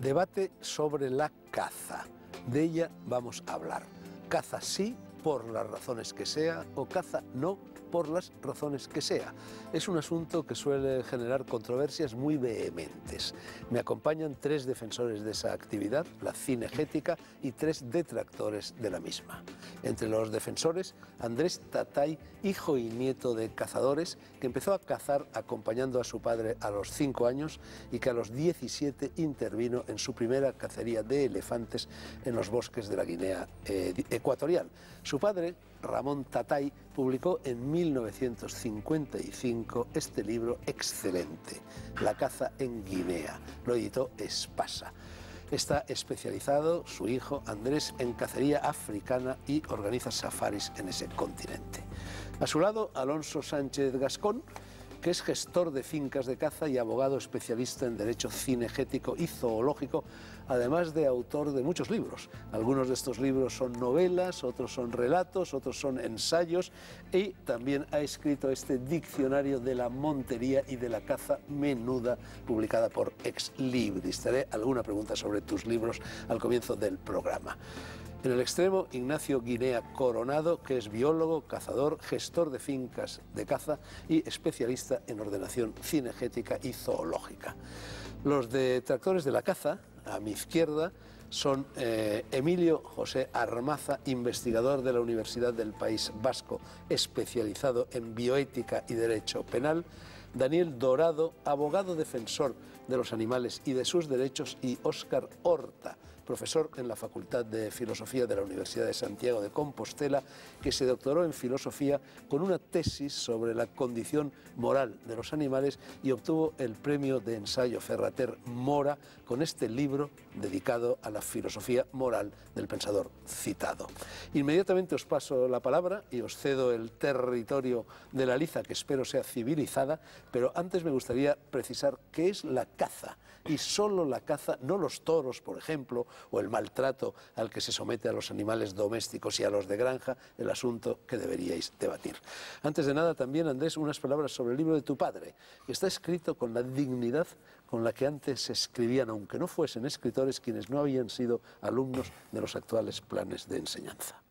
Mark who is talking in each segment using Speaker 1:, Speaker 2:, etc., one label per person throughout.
Speaker 1: Debate sobre la caza. De ella vamos a hablar. Caza sí, por las razones que sea, o caza no, por las razones que sea. Es un asunto que suele generar controversias muy vehementes. Me acompañan 3 defensores de esa actividad, la cinegética, y 3 detractores de la misma. Entre los defensores, Andrés Tatay, hijo y nieto de cazadores, que empezó a cazar acompañando a su padre a los 5 años y que a los 17 intervino en su primera cacería de elefantes en los bosques de la Guinea Ecuatorial. Su padre, Ramón Tatay, publicó en 1955 este libro excelente, La caza en Guinea. Lo editó Espasa. Está especializado, su hijo Andrés, en cacería africana y organiza safaris en ese continente. A su lado, Alonso Sánchez Gascón, que es gestor de fincas de caza y abogado especialista en derecho cinegético y zoológico, además de autor de muchos libros. Algunos de estos libros son novelas, otros son relatos, otros son ensayos, y también ha escrito este diccionario de la montería y de la caza menuda, publicada por Ex Libris. Te haré alguna pregunta sobre tus libros al comienzo del programa. En el extremo, Ignacio Guinea Coronado, que es biólogo, cazador, gestor de fincas de caza y especialista en ordenación cinegética y zoológica. Los detractores de la caza, a mi izquierda, son Emilio José Armaza, investigador de la Universidad del País Vasco, especializado en bioética y derecho penal; Daniel Dorado, abogado defensor de los animales y de sus derechos; y Óscar Horta, profesor en la Facultad de Filosofía de la Universidad de Santiago de Compostela, que se doctoró en filosofía con una tesis sobre la condición moral de los animales y obtuvo el premio de ensayo Ferrater Mora con este libro dedicado a la filosofía moral del pensador citado. Inmediatamente os paso la palabra y os cedo el territorio de la liza, que espero sea civilizada, pero antes me gustaría precisar qué es la caza, y solo la caza, no los toros, por ejemplo, o el maltrato al que se somete a los animales domésticos y a los de granja, el asunto que deberíais debatir. Antes de nada, también, Andrés, unas palabras sobre el libro de tu padre, que está escrito con la dignidad con la que antes escribían, aunque no fuesen escritores, quienes no habían sido alumnos de los actuales planes de enseñanza.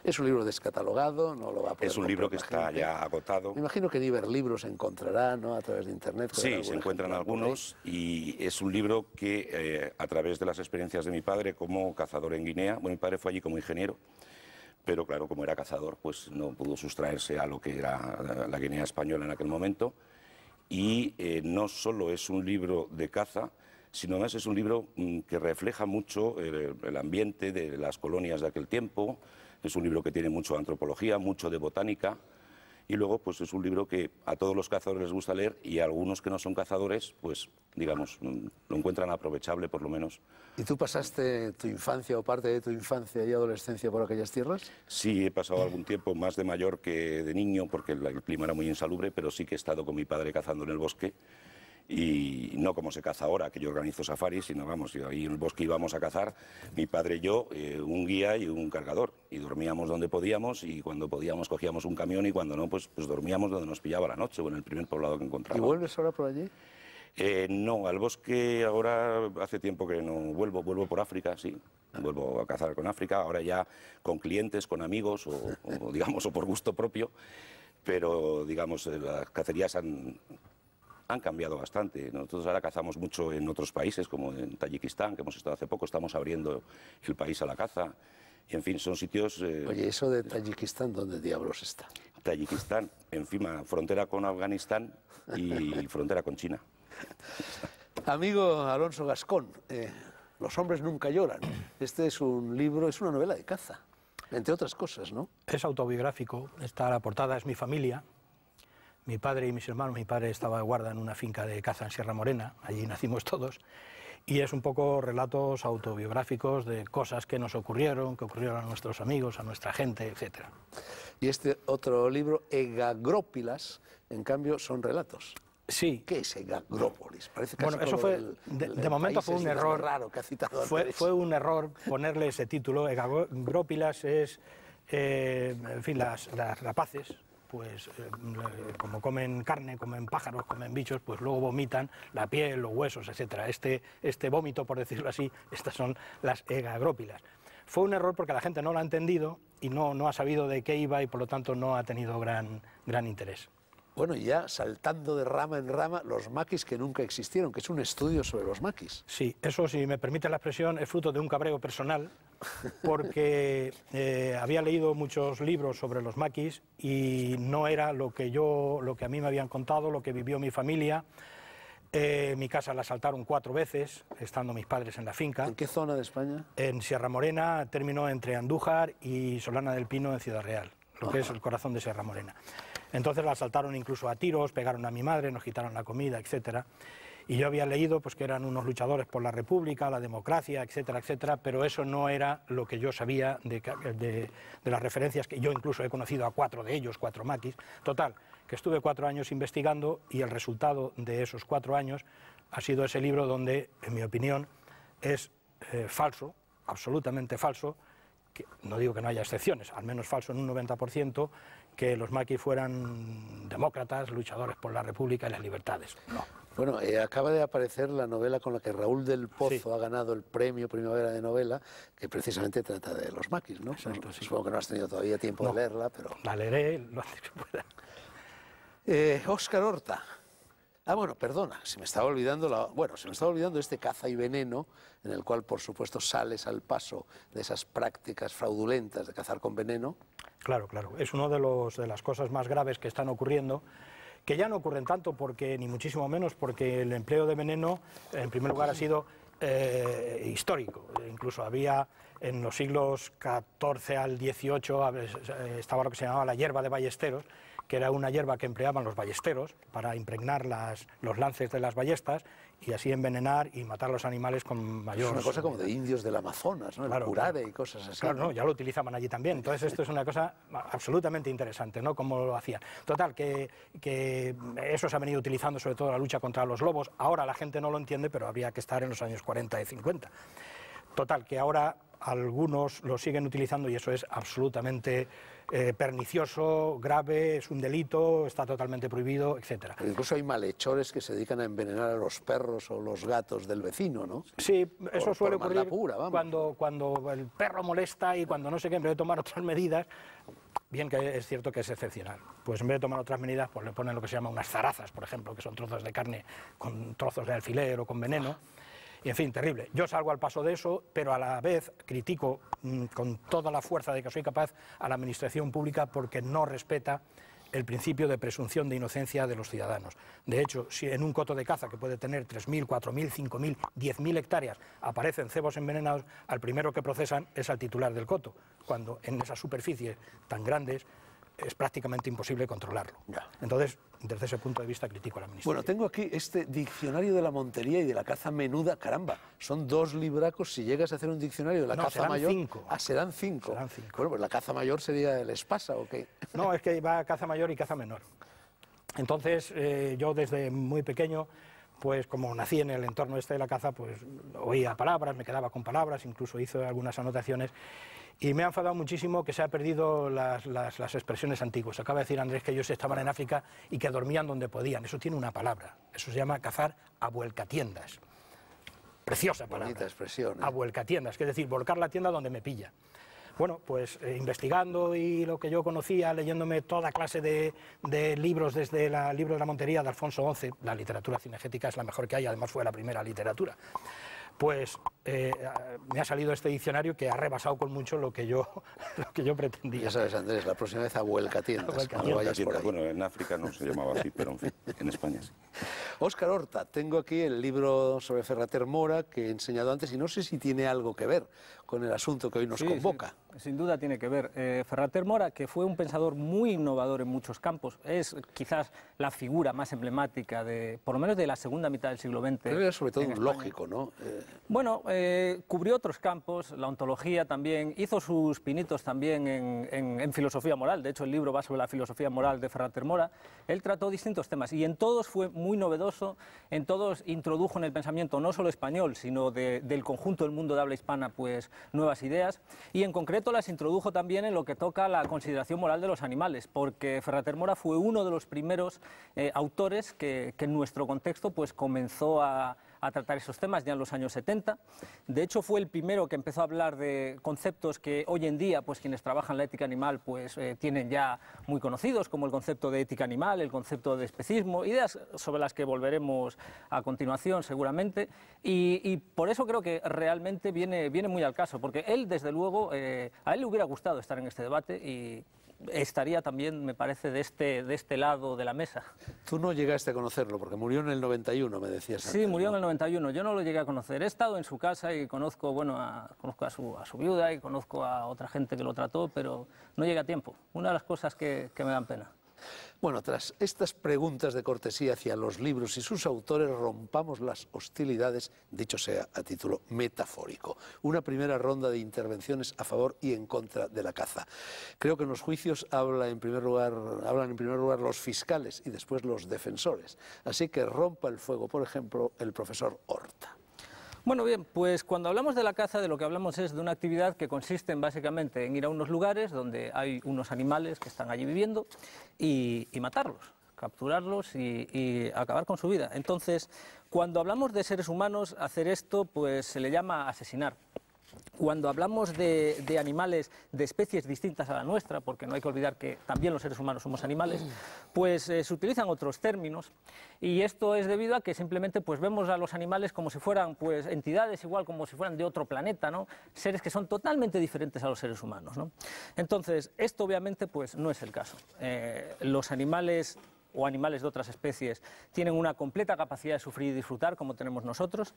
Speaker 1: Es un libro descatalogado, no lo va a poder.
Speaker 2: Es un libro que está ya agotado.
Speaker 1: Me imagino que en Iberlibros se encontrará, ¿no?, a través de internet.
Speaker 2: Sí, se encuentran algunos, y es un libro que a través de las experiencias de mi padre como cazador en Guinea, bueno, mi padre fue allí como ingeniero, pero claro, como era cazador, pues no pudo sustraerse a lo que era la Guinea española en aquel momento, y no solo es un libro de caza, sino además es un libro que refleja mucho el ambiente de las colonias de aquel tiempo. Es un libro que tiene mucho de antropología, mucho de botánica, y luego pues es un libro que a todos los cazadores les gusta leer, y a algunos que no son cazadores, pues digamos, lo encuentran aprovechable por lo menos.
Speaker 1: ¿Y tú pasaste tu infancia o parte de tu infancia y adolescencia por aquellas tierras?
Speaker 2: Sí, he pasado algún tiempo, más de mayor que de niño, porque el clima era muy insalubre, pero sí que he estado con mi padre cazando en el bosque. Y no como se caza ahora, que yo organizo safaris, sino vamos, ahí en el bosque íbamos a cazar, mi padre y yo, un guía y un cargador, y dormíamos donde podíamos, y cuando podíamos cogíamos un camión, y cuando no, pues dormíamos donde nos pillaba la noche, o en el primer poblado que encontrábamos.
Speaker 1: ¿Y vuelves ahora por allí?
Speaker 2: No, al bosque ahora hace tiempo que no vuelvo por África, sí, vuelvo a cazar con África, ahora ya con clientes, con amigos, o digamos, o por gusto propio, pero digamos, las cacerías han cambiado bastante. Nosotros ahora cazamos mucho en otros países, como en Tayikistán, que hemos estado hace poco, estamos abriendo el país a la caza, y en fin, son sitios...
Speaker 1: Oye, ¿eso de Tayikistán dónde diablos está?
Speaker 2: Tayikistán, encima, frontera con Afganistán y frontera con China.
Speaker 1: Amigo Alonso Gascón, Los hombres nunca lloran. Este es un libro, es una novela de caza, entre otras cosas, ¿no?
Speaker 3: Es autobiográfico, está la portada, es mi familia. Mi padre y mis hermanos, mi padre estaba de guarda en una finca de caza en Sierra Morena, allí nacimos todos, y es un poco relatos autobiográficos de cosas que nos ocurrieron, que ocurrieron a nuestros amigos, a nuestra gente, etc.
Speaker 1: Y este otro libro, Egagrópilas, en cambio, son relatos.
Speaker 3: Sí.
Speaker 1: ¿Qué es Egagrópolis? Parece casi
Speaker 3: bueno, eso fue, de momento fue un error
Speaker 1: raro que ha citado
Speaker 3: fue un error ponerle ese título. Egagrópilas es, en fin, las rapaces, pues como comen carne, comen pájaros, comen bichos, pues luego vomitan la piel, los huesos, etcétera. Este vómito, por decirlo así, estas son las egagrópilas. Fue un error porque la gente no lo ha entendido y no ha sabido de qué iba y por lo tanto no ha tenido gran interés.
Speaker 1: Bueno, y ya saltando de rama en rama, los maquis que nunca existieron, que es un estudio sobre los maquis.
Speaker 3: Sí, eso, si me permite la expresión, es fruto de un cabreo personal, porque había leído muchos libros sobre los maquis y no era lo que a mí me habían contado, lo que vivió mi familia. Mi casa la asaltaron 4 veces, estando mis padres en la finca.
Speaker 1: ¿En qué zona de España?
Speaker 3: En Sierra Morena, término entre Andújar y Solana del Pino, en Ciudad Real, lo que es el corazón de Sierra Morena. Entonces la asaltaron incluso a tiros, pegaron a mi madre, nos quitaron la comida, etcétera. Y yo había leído pues, que eran unos luchadores por la república, la democracia, etcétera, etcétera, pero eso no era lo que yo sabía de las referencias, que yo incluso he conocido a 4 de ellos, 4 maquis. Total, que estuve 4 años investigando y el resultado de esos 4 años ha sido ese libro donde, en mi opinión, es falso, absolutamente falso, que no digo que no haya excepciones, al menos falso en un 90%, que los maquis fueran demócratas, luchadores por la república y las libertades. No.
Speaker 1: Bueno, acaba de aparecer la novela con la que Raúl del Pozo ha ganado el premio Primavera de Novela, que precisamente trata de los maquis, ¿no?
Speaker 3: Exacto, sí.
Speaker 1: Supongo que no has tenido todavía tiempo de leerla, pero...
Speaker 3: La leeré lo antes que pueda.
Speaker 1: Óscar Horta. Bueno, perdona, se me estaba olvidando este Caza y Veneno, en el cual, por supuesto, sales al paso de esas prácticas fraudulentas de cazar con veneno.
Speaker 3: Claro, claro. Es una de las cosas más graves que están ocurriendo, que ya no ocurren tanto, porque ni muchísimo menos, porque el empleo de veneno, en primer lugar, ha sido histórico. Incluso había, en los siglos XIV al XVIII, estaba lo que se llamaba la hierba de ballesteros, que era una hierba que empleaban los ballesteros para impregnar los lances de las ballestas y así envenenar y matar a los animales con mayor...
Speaker 1: Es una cosa como de indios del Amazonas, ¿no?
Speaker 3: Claro,
Speaker 1: el curare y cosas así.
Speaker 3: Claro, no, ya lo utilizaban allí también. Entonces esto es una cosa absolutamente interesante, ¿no? Cómo lo hacían. Total, que eso se ha venido utilizando sobre todo en la lucha contra los lobos. Ahora la gente no lo entiende, pero habría que estar en los años 40 y 50. Total, que ahora algunos lo siguen utilizando y eso es absolutamente pernicioso, grave, es un delito, está totalmente prohibido, etcétera.
Speaker 1: Pero incluso hay malhechores que se dedican a envenenar a los perros o los gatos del vecino, ¿no?
Speaker 3: Sí, eso suele ocurrir
Speaker 1: pura,
Speaker 3: cuando el perro molesta y cuando no sé qué, en vez de tomar otras medidas, bien que es cierto que es excepcional, pues en vez de tomar otras medidas, pues le ponen lo que se llama unas zarazas, por ejemplo, que son trozos de carne con trozos de alfiler o con veneno. Y en fin, terrible. Yo salgo al paso de eso, pero a la vez critico con toda la fuerza de que soy capaz a la administración pública porque no respeta el principio de presunción de inocencia de los ciudadanos. De hecho, si en un coto de caza que puede tener 3.000, 4.000, 5.000, 10.000 hectáreas aparecen cebos envenenados, al primero que procesan es al titular del coto, cuando en esas superficies tan grandes es prácticamente imposible controlarlo.
Speaker 1: Ya.
Speaker 3: Entonces, desde ese punto de vista critico a la administración.
Speaker 1: Bueno, tengo aquí este diccionario de la montería y de la caza menuda. Caramba, son 2 libracos. Si llegas a hacer un diccionario de la caza
Speaker 3: serán
Speaker 1: mayor...
Speaker 3: 5.
Speaker 1: Serán 5.
Speaker 3: Serán 5.
Speaker 1: Bueno, pues la caza mayor sería el espasa, ¿o qué?
Speaker 3: No, es que va caza mayor y caza menor. Entonces, yo desde muy pequeño, pues como nací en el entorno este de la caza, pues oía palabras, me quedaba con palabras, incluso hice algunas anotaciones. Y me ha enfadado muchísimo que se han perdido las expresiones antiguas. Acaba de decir Andrés que ellos estaban en África y que dormían donde podían. Eso tiene una palabra. Eso se llama cazar a vuelcatiendas. Preciosa palabra.
Speaker 1: Bonita expresión, ¿eh?
Speaker 3: A vuelcatiendas, que es decir, volcar la tienda donde me pilla. Bueno, pues investigando y lo que yo conocía, leyéndome toda clase de libros, desde el libro de la Montería de Alfonso XI, la literatura cinegética es la mejor que hay, además fue la primera literatura. Pues me ha salido este diccionario que ha rebasado con mucho lo que yo pretendía.
Speaker 1: Ya sabes, Andrés, la próxima vez a vuelcatiendas. Cuando vayas por ahí.
Speaker 2: Bueno, en África no se llamaba así, pero en fin, en España sí.
Speaker 1: Óscar Horta, tengo aquí el libro sobre Ferrater Mora que he enseñado antes y no sé si tiene algo que ver con el asunto que hoy nos convoca.
Speaker 4: Sí, sin duda tiene que ver. Ferrater Mora, que fue un pensador muy innovador en muchos campos, es quizás la figura más emblemática por lo menos de la segunda mitad del siglo XX.
Speaker 1: Pero era sobre todo un lógico, ¿no?
Speaker 4: Bueno, cubrió otros campos, la ontología también, hizo sus pinitos también en filosofía moral. De hecho, el libro va sobre la filosofía moral de Ferrater Mora. Él trató distintos temas y en todos fue muy novedoso, en todos introdujo en el pensamiento no solo español, sino del conjunto del mundo de habla hispana, pues nuevas ideas, y en concreto las introdujo también en lo que toca a la consideración moral de los animales, porque Ferrater Mora fue uno de los primeros autores que en nuestro contexto pues comenzó a tratar esos temas ya en los años 70. De hecho, fue el primero que empezó a hablar de conceptos que hoy en día pues quienes trabajan la ética animal pues tienen ya muy conocidos, como el concepto de ética animal, el concepto de especismo, ideas sobre las que volveremos a continuación seguramente, y por eso creo que realmente viene muy al caso, porque él, desde luego, a él le hubiera gustado estar en este debate y estaría también, me parece, de este lado de la mesa.
Speaker 1: Tú no llegaste a conocerlo, porque murió en el 91, me decías antes.
Speaker 4: Sí, murió en el 91, yo no lo llegué a conocer. He estado en su casa y conozco, bueno, conozco a su viuda y conozco a otra gente que lo trató, pero no llegué a tiempo. Una de las cosas que me dan pena.
Speaker 1: Bueno, tras estas preguntas de cortesía hacia los libros y sus autores, rompamos las hostilidades, dicho sea a título metafórico. Una primera ronda de intervenciones a favor y en contra de la caza. Creo que en los juicios hablan en primer lugar los fiscales y después los defensores. Así que rompa el fuego, por ejemplo, el profesor Horta.
Speaker 4: Bueno, bien, pues cuando hablamos de la caza, de lo que hablamos es de una actividad que consiste básicamente en ir a unos lugares donde hay unos animales que están allí viviendo y matarlos, capturarlos y acabar con su vida. Entonces, cuando hablamos de seres humanos, hacer esto pues se le llama asesinar. Cuando hablamos de animales de especies distintas a la nuestra, porque no hay que olvidar que también los seres humanos somos animales, pues se utilizan otros términos, y esto es debido a que simplemente pues vemos a los animales como si fueran pues entidades, igual como si fueran de otro planeta, ¿no? Seres que son totalmente diferentes a los seres humanos, ¿no? Entonces, esto obviamente pues no es el caso. Los animales o animales de otras especies tienen una completa capacidad de sufrir y disfrutar como tenemos nosotros.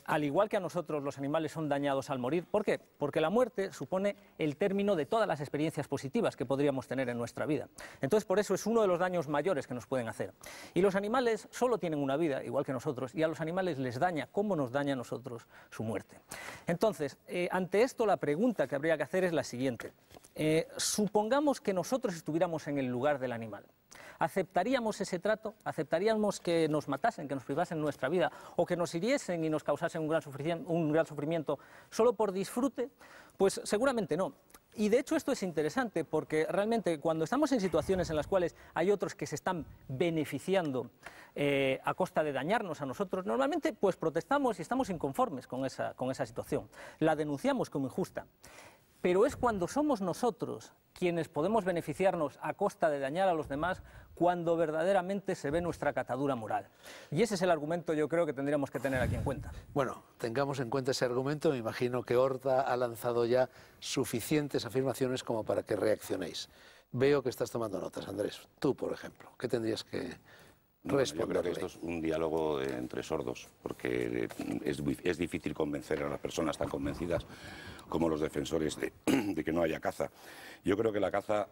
Speaker 4: Al igual que a nosotros, los animales son dañados al morir. ¿Por qué? Porque la muerte supone el término de todas las experiencias positivas que podríamos tener en nuestra vida. Entonces, por eso es uno de los daños mayores que nos pueden hacer. Y los animales solo tienen una vida, igual que nosotros, y a los animales les daña, como nos daña a nosotros, su muerte. Entonces, ante esto, la pregunta que habría que hacer es la siguiente. Supongamos que nosotros estuviéramos en el lugar del animal. ¿Aceptaríamos ese trato? ¿Aceptaríamos que nos matasen, que nos privasen nuestra vida, o que nos hiriesen y nos causasen un gran sufrimiento solo por disfrute? Pues seguramente no. Y de hecho esto es interesante porque realmente cuando estamos en situaciones en las cuales hay otros que se están beneficiando a costa de dañarnos a nosotros, normalmente pues protestamos y estamos inconformes con esa situación. La denunciamos como injusta. Pero es cuando somos nosotros quienes podemos beneficiarnos a costa de dañar a los demás cuando verdaderamente se ve nuestra catadura moral. Y ese es el argumento, yo creo, que tendríamos que tener aquí en cuenta.
Speaker 1: Bueno, tengamos en cuenta ese argumento. Me imagino que Horta ha lanzado ya suficientes afirmaciones como para que reaccionéis. Veo que estás tomando notas, Andrés. Tú, por ejemplo, ¿qué tendrías que responderle?
Speaker 2: Yo creo que esto es un diálogo entre sordos, porque es difícil convencer a las personas tan convencidas como los defensores de que no haya caza. Yo creo que la caza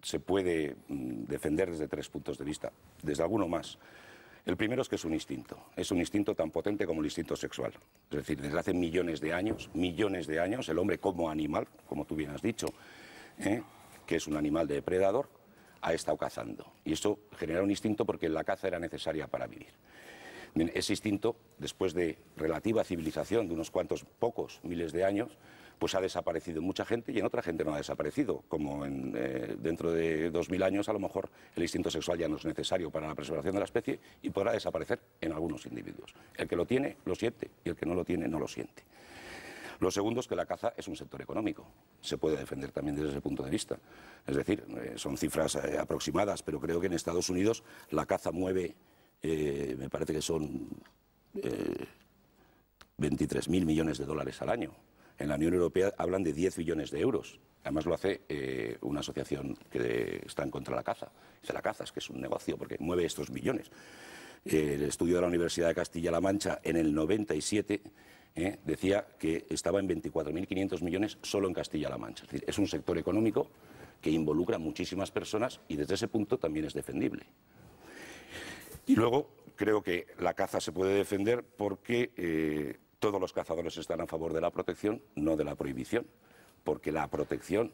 Speaker 2: se puede defender desde 3 puntos de vista, desde alguno más. El primero es que es un instinto tan potente como el instinto sexual. Es decir, desde hace millones de años, el hombre como animal, como tú bien has dicho, que es un animal depredador, ha estado cazando. Y eso genera un instinto porque la caza era necesaria para vivir. Bien, ese instinto, después de relativa civilización de unos cuantos pocos miles de años, pues ha desaparecido en mucha gente y en otra gente no ha desaparecido. Como dentro de 2000 años a lo mejor el instinto sexual ya no es necesario para la preservación de la especie y podrá desaparecer en algunos individuos. El que lo tiene, lo siente, y el que no lo tiene, no lo siente. Lo segundo es que la caza es un sector económico. Se puede defender también desde ese punto de vista. Es decir, son cifras aproximadas, pero creo que en Estados Unidos la caza mueve, me parece que son 23.000 millones de dólares al año. En la Unión Europea hablan de 10 billones de euros. Además lo hace una asociación que está en contra de la caza. Dice, la caza es que es un negocio porque mueve estos billones. El estudio de la Universidad de Castilla-La Mancha en el 97 decía que estaba en 24.500 millones solo en Castilla-La Mancha. Es decir, es un sector económico que involucra a muchísimas personas y desde ese punto también es defendible. Y luego creo que la caza se puede defender porque todos los cazadores están a favor de la protección, no de la prohibición, porque la protección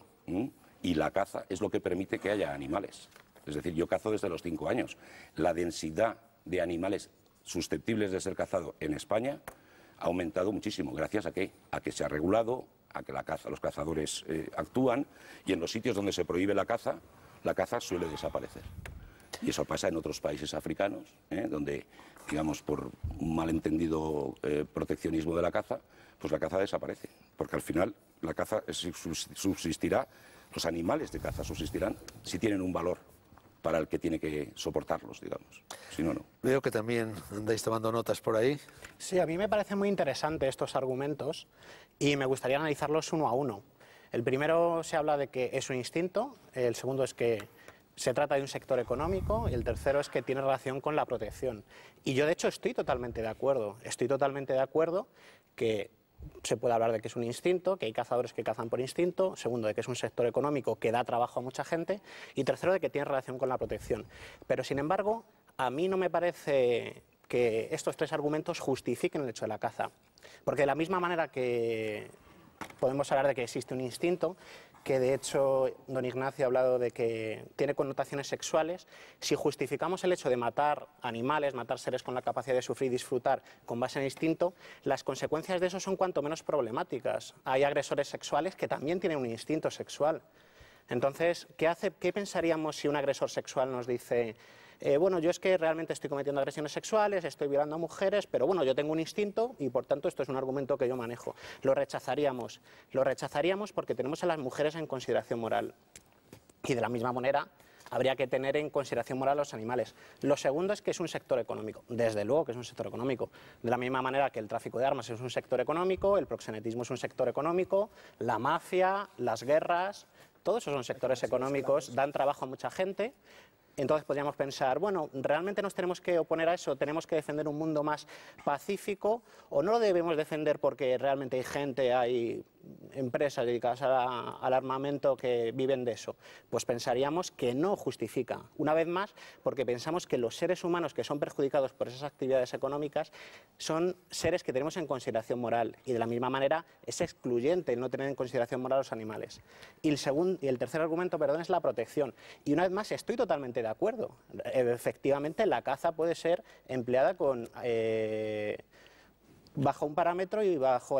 Speaker 2: y la caza es lo que permite que haya animales. Es decir, yo cazo desde los 5 años. La densidad de animales susceptibles de ser cazados en España ha aumentado muchísimo. ¿Gracias a qué? A que se ha regulado, a que los cazadores actúan, y en los sitios donde se prohíbe la caza suele desaparecer. Y eso pasa en otros países africanos, donde, digamos, por un malentendido proteccionismo de la caza, pues la caza desaparece. Porque al final la caza subsistirá, los animales de caza subsistirán si tienen un valor para el que tiene que soportarlos, digamos. Si no, no.
Speaker 1: Veo que también andáis tomando notas por ahí.
Speaker 5: Sí, a mí me parecen muy interesantes estos argumentos y me gustaría analizarlos uno a uno. El primero se habla de que es un instinto, el segundo es que se trata de un sector económico y el tercero es que tiene relación con la protección. Y yo, de hecho, estoy totalmente de acuerdo. Estoy totalmente de acuerdo que se puede hablar de que es un instinto, que hay cazadores que cazan por instinto, segundo, de que es un sector económico que da trabajo a mucha gente, y tercero, de que tiene relación con la protección. Pero, sin embargo, a mí no me parece que estos tres argumentos justifiquen el hecho de la caza. Porque de la misma manera que podemos hablar de que existe un instinto, que de hecho don Ignacio ha hablado de que tiene connotaciones sexuales, si justificamos el hecho de matar animales, matar seres con la capacidad de sufrir y disfrutar con base en el instinto, las consecuencias de eso son cuanto menos problemáticas. Hay agresores sexuales que también tienen un instinto sexual. Entonces, ¿qué pensaríamos si un agresor sexual nos dice: bueno, yo es que realmente estoy cometiendo agresiones sexuales, estoy violando a mujeres, pero bueno, yo tengo un instinto y por tanto esto es un argumento que yo manejo? Lo rechazaríamos porque tenemos a las mujeres en consideración moral. Y de la misma manera habría que tener en consideración moral a los animales. Lo segundo es que es un sector económico. Desde luego que es un sector económico. De la misma manera que el tráfico de armas es un sector económico, el proxenetismo es un sector económico, la mafia, las guerras, todos esos son sectores económicos, dan trabajo a mucha gente. Entonces podríamos pensar, bueno, ¿realmente nos tenemos que oponer a eso? ¿Tenemos que defender un mundo más pacífico? ¿O no lo debemos defender porque realmente hay gente, hay empresas dedicadas al armamento que viven de eso? Pues pensaríamos que no justifica. Una vez más, porque pensamos que los seres humanos que son perjudicados por esas actividades económicas son seres que tenemos en consideración moral. Y de la misma manera es excluyente el no tener en consideración moral a los animales. Y el tercer argumento, perdón, es la protección. Y una vez más, estoy totalmente de acuerdo. Efectivamente, la caza puede ser empleada bajo un parámetro y bajo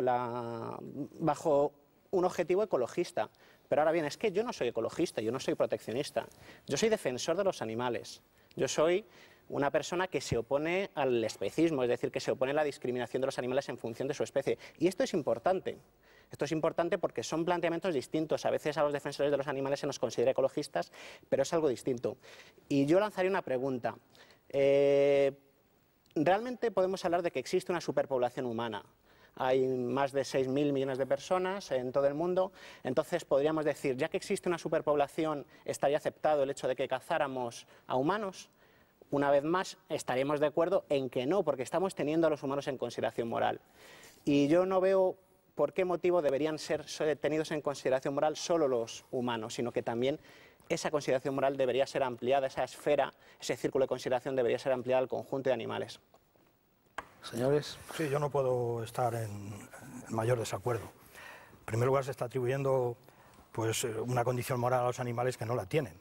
Speaker 5: un objetivo ecologista. Pero ahora bien, es que yo no soy ecologista, yo no soy proteccionista. Yo soy defensor de los animales. Yo soy una persona que se opone al especismo, es decir, que se opone a la discriminación de los animales en función de su especie. Y esto es importante. Esto es importante porque son planteamientos distintos. A veces a los defensores de los animales se nos considera ecologistas, pero es algo distinto. Y yo lanzaría una pregunta. ¿Realmente podemos hablar de que existe una superpoblación humana? Hay más de 6.000 millones de personas en todo el mundo. Entonces podríamos decir, ya que existe una superpoblación, ¿estaría aceptado el hecho de que cazáramos a humanos? Una vez más, estaríamos de acuerdo en que no, porque estamos teniendo a los humanos en consideración moral. Y yo no veo por qué motivo deberían ser tenidos en consideración moral solo los humanos, sino que también esa consideración moral debería ser ampliada, esa esfera, ese círculo de consideración debería ser ampliada al conjunto de animales.
Speaker 1: Señores.
Speaker 3: Sí, yo no puedo estar en mayor desacuerdo. En primer lugar, se está atribuyendo pues, una condición moral a los animales que no la tienen.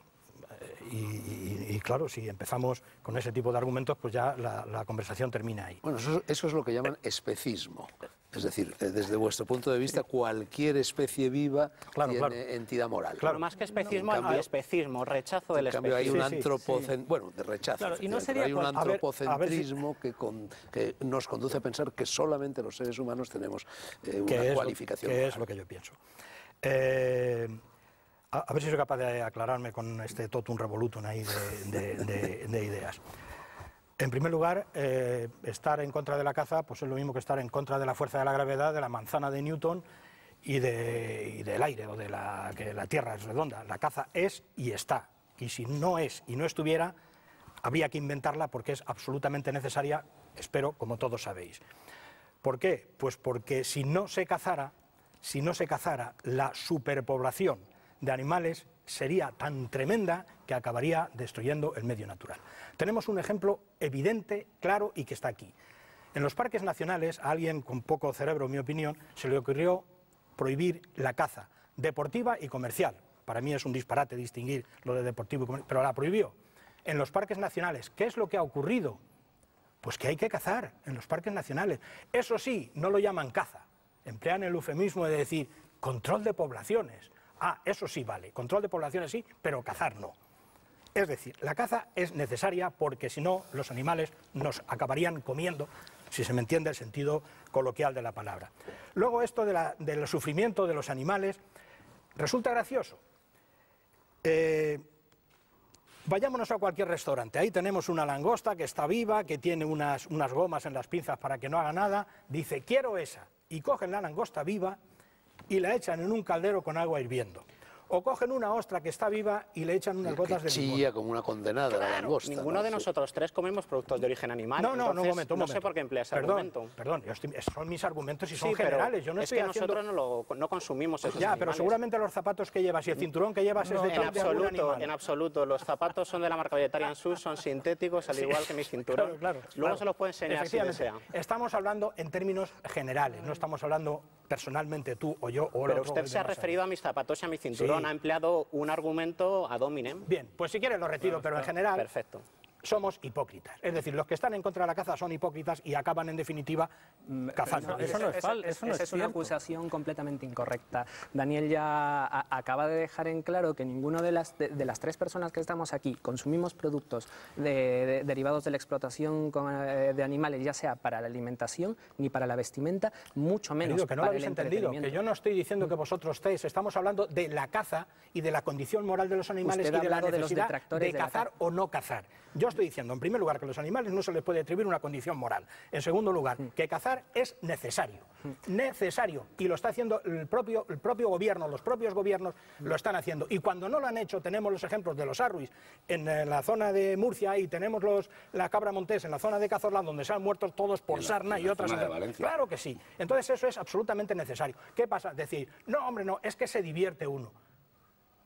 Speaker 3: Y claro, si empezamos con ese tipo de argumentos, pues ya la conversación termina ahí.
Speaker 1: Bueno, eso es lo que llaman especismo. Es decir, desde vuestro punto de vista, cualquier especie viva tiene entidad moral.
Speaker 5: Claro, más que especismo, especismo, rechazo del especismo.
Speaker 1: En cambio, hay un antropocentrismo, bueno, de rechazo. Claro, y no sería hay un antropocentrismo que nos conduce a pensar que solamente los seres humanos tenemos una cualificación moral.
Speaker 3: Que es lo que yo pienso. A ver si soy capaz de aclararme con este totum revolutum ahí de ideas. En primer lugar, estar en contra de la caza pues es lo mismo que estar en contra de la fuerza de la gravedad, de la manzana de Newton y del aire, o de que la Tierra es redonda. La caza es y está. Y si no es y no estuviera, habría que inventarla porque es absolutamente necesaria, espero, como todos sabéis. ¿Por qué? Pues porque si no se cazara, la superpoblación de animales sería tan tremenda que acabaría destruyendo el medio natural. Tenemos un ejemplo evidente, claro y que está aquí. En los parques nacionales, a alguien con poco cerebro, en mi opinión, se le ocurrió prohibir la caza deportiva y comercial. Para mí es un disparate distinguir lo de deportivo y comercial, pero la prohibió. En los parques nacionales, ¿qué es lo que ha ocurrido? Pues que hay que cazar en los parques nacionales. Eso sí, no lo llaman caza, emplean el eufemismo de decir control de poblaciones. Ah, eso sí vale, control de poblaciones sí, pero cazar no. Es decir, la caza es necesaria porque si no los animales nos acabarían comiendo, si se me entiende el sentido coloquial de la palabra. Luego esto del sufrimiento de los animales resulta gracioso. Vayámonos a cualquier restaurante, ahí tenemos una langosta que está viva, que tiene unas gomas en las pinzas para que no haga nada, dice quiero esa, y cogen la langosta viva y la echan en un caldero con agua hirviendo. O cogen una ostra que está viva y le echan unas gotas de limón.
Speaker 1: Chilla como una condenada la langosta.
Speaker 5: Ninguno de nosotros tres comemos productos de origen animal.
Speaker 3: No, un momento.
Speaker 5: No sé por qué empleas ese argumento.
Speaker 3: Perdón, son mis argumentos y son
Speaker 5: Sí, pero
Speaker 3: generales. Yo no
Speaker 5: es
Speaker 3: estoy
Speaker 5: que
Speaker 3: haciendo...
Speaker 5: nosotros no consumimos esos
Speaker 3: Ya,
Speaker 5: animales.
Speaker 3: pero seguramente los zapatos que llevas y el cinturón que llevas es de algún animal.
Speaker 5: En absoluto. Los zapatos son de la marca Vegetarian Shoes, son sintéticos, al igual que mi cinturón. Luego se los puedo enseñar si desea.
Speaker 3: Estamos hablando en términos generales, no estamos hablando personalmente tú o yo o el
Speaker 5: Pero
Speaker 3: otro.
Speaker 5: usted se ha referido a mis zapatos y a mi cinturón, ha empleado un argumento ad hominem.
Speaker 3: Bien, pues si quieres lo retiro, pero en general
Speaker 5: Perfecto.
Speaker 3: somos hipócritas. Es decir, los que están en contra de la caza son hipócritas y acaban en definitiva cazando.
Speaker 4: Eso no es falso, eso no
Speaker 6: Esa
Speaker 4: es
Speaker 6: es una
Speaker 4: cierto.
Speaker 6: acusación completamente incorrecta. Daniel ya acaba de dejar en claro que ninguno de las tres personas que estamos aquí consumimos productos derivados de la explotación de animales, ya sea para la alimentación ni para la vestimenta, mucho menos
Speaker 3: Querido, que no lo
Speaker 6: para
Speaker 3: habéis
Speaker 6: el
Speaker 3: entendido, que
Speaker 6: entretenimiento.
Speaker 3: yo no estoy diciendo que vosotros tres, estamos hablando de la caza y de la condición moral de los animales
Speaker 6: Usted ha
Speaker 3: y de la
Speaker 6: hablado de los
Speaker 3: necesidad
Speaker 6: detractores
Speaker 3: de
Speaker 6: de la
Speaker 3: cazar
Speaker 6: caza.
Speaker 3: o no cazar. Yo estoy diciendo, en primer lugar, que a los animales no se les puede atribuir una condición moral. En segundo lugar, que cazar es necesario. Necesario. Y lo está haciendo el propio gobierno, los propios gobiernos lo están haciendo. Y cuando no lo han hecho, tenemos los ejemplos de los arruis en la zona de Murcia y tenemos la cabra montés en la zona de Cazorla, donde se han muerto todos por sarna y otras.
Speaker 2: zona de Valencia.
Speaker 3: Claro que sí. Entonces eso es absolutamente necesario. ¿Qué pasa? Decir, no, hombre, no, es que se divierte uno.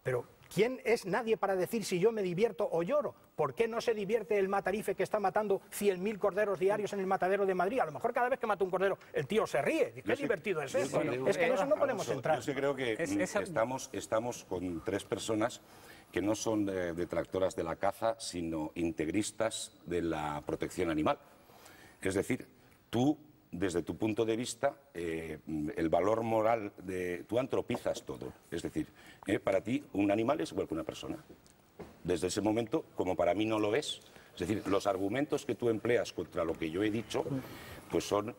Speaker 3: Pero ¿quién es nadie para decir si yo me divierto o lloro? ¿Por qué no se divierte el matarife que está matando 100.000 corderos diarios en el matadero de Madrid? A lo mejor cada vez que mata un cordero el tío se ríe. ¿Qué divertido es eso? Es que en eso no podemos entrar.
Speaker 2: Yo sí creo que estamos con tres personas que no son detractoras de la caza, sino integristas de la protección animal. Es decir, tú, desde tu punto de vista, el valor moral tú antropizas todo. Es decir, para ti un animal es igual que una persona. Desde ese momento, como para mí no lo es. Es decir, los argumentos que tú empleas contra lo que yo he dicho, pues son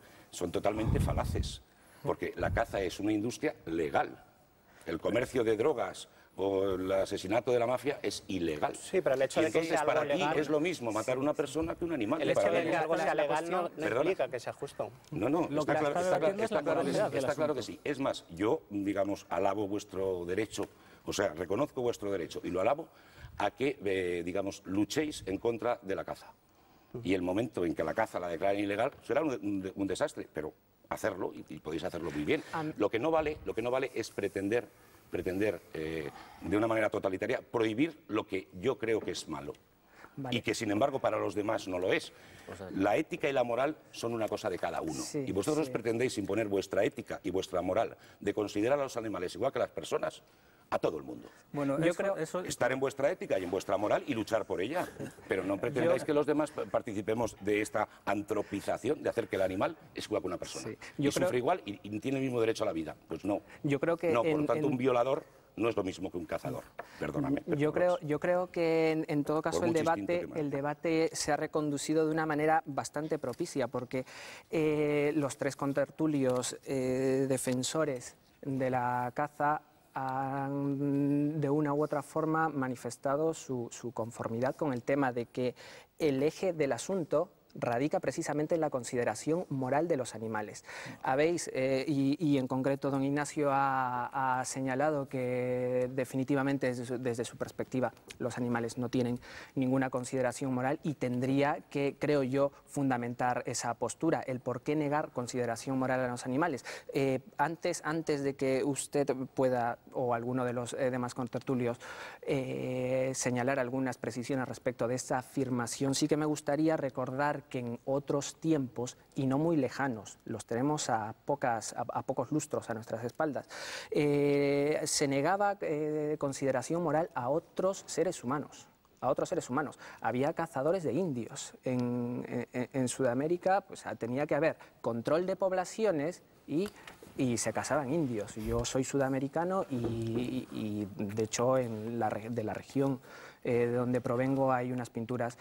Speaker 2: totalmente falaces. Porque la caza es una industria legal. El comercio de drogas o el asesinato de la mafia es ilegal.
Speaker 5: Sí, pero el hecho de que
Speaker 2: entonces
Speaker 5: sea algo
Speaker 2: para ti
Speaker 5: legal,
Speaker 2: es lo mismo matar a una persona que un animal.
Speaker 5: el hecho
Speaker 2: Para
Speaker 5: de
Speaker 2: mí
Speaker 5: que algo sea legal no
Speaker 2: Perdona.
Speaker 5: implica que sea justo.
Speaker 2: No,
Speaker 4: Lo
Speaker 2: está
Speaker 4: que
Speaker 2: claro,
Speaker 4: está debatiendo es la moralidad del
Speaker 2: está claro
Speaker 4: asunto.
Speaker 2: que sí. Es más, yo, digamos, alabo vuestro derecho, o sea, reconozco vuestro derecho y lo alabo a que, digamos, luchéis en contra de la caza. Y el momento en que la caza la declaren ilegal será un desastre, pero hacerlo, y podéis hacerlo muy bien. Lo que no vale es pretender de una manera totalitaria prohibir lo que yo creo que es malo.
Speaker 6: Vale.
Speaker 2: Y que, sin embargo, para los demás no lo es. La ética y la moral son una cosa de cada uno.
Speaker 6: Sí,
Speaker 2: y vosotros
Speaker 6: sí.
Speaker 2: pretendéis imponer vuestra ética y vuestra moral de considerar a los animales igual que las personas a todo el mundo.
Speaker 4: Bueno,
Speaker 6: Yo creo-
Speaker 2: Estar en vuestra ética y en vuestra moral y luchar por ella. Pero no pretendáis que los demás participemos de esta antropización, de hacer que el animal es igual que una persona.
Speaker 6: Sí.
Speaker 2: Y
Speaker 6: Yo creo-
Speaker 2: sufre igual y tiene el mismo derecho a la vida. Pues no.
Speaker 6: Yo creo que
Speaker 2: no, por
Speaker 6: en-
Speaker 2: tanto,
Speaker 6: en-
Speaker 2: un violador no es lo mismo que un cazador. Perdóname.
Speaker 6: Yo creo que en todo caso
Speaker 2: Por
Speaker 6: el
Speaker 2: mucho instinto que
Speaker 6: el debate se ha reconducido de una manera bastante propicia, porque los tres contertulios defensores de la caza han de una u otra forma manifestado su conformidad con el tema de que el eje del asunto radica precisamente en la consideración moral de los animales. Habéis, y en concreto don Ignacio ha señalado que definitivamente desde su perspectiva los animales no tienen ninguna consideración moral y tendría que, creo yo, fundamentar esa postura, el por qué negar consideración moral a los animales. Antes de que usted pueda, o alguno de los demás contertulios, señalar algunas precisiones respecto de esta afirmación, sí que me gustaría recordar que en otros tiempos, y no muy lejanos, los tenemos a pocos lustros a nuestras espaldas, se negaba consideración moral a otros seres humanos, a otros seres humanos. Había cazadores de indios. En Sudamérica pues, tenía que haber control de poblaciones y se cazaban indios. Yo soy sudamericano y de hecho, de la región de donde provengo hay unas pinturas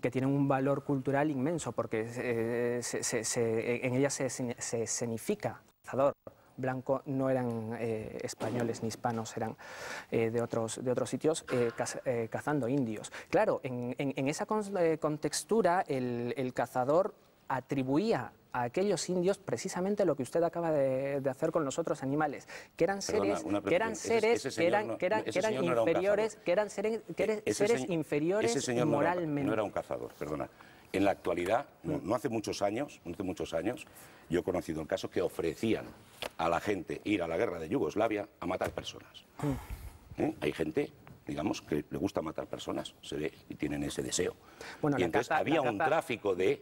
Speaker 6: que tienen un valor cultural inmenso, porque en ellas se escenifica cazador. Blanco no eran españoles ni hispanos, eran de otros sitios cazando indios. Claro, en esa contextura el cazador atribuía a aquellos indios precisamente lo que usted acaba de hacer con los otros animales, que eran seres inferiores
Speaker 2: ese señor
Speaker 6: moralmente.
Speaker 2: No era un cazador, perdona. En la actualidad, no hace muchos años, yo he conocido el caso que ofrecían a la gente ir a la guerra de Yugoslavia a matar personas. Hay gente, digamos, que le gusta matar personas, se ve, y tienen ese deseo.
Speaker 6: Bueno,
Speaker 2: y entonces había un tráfico de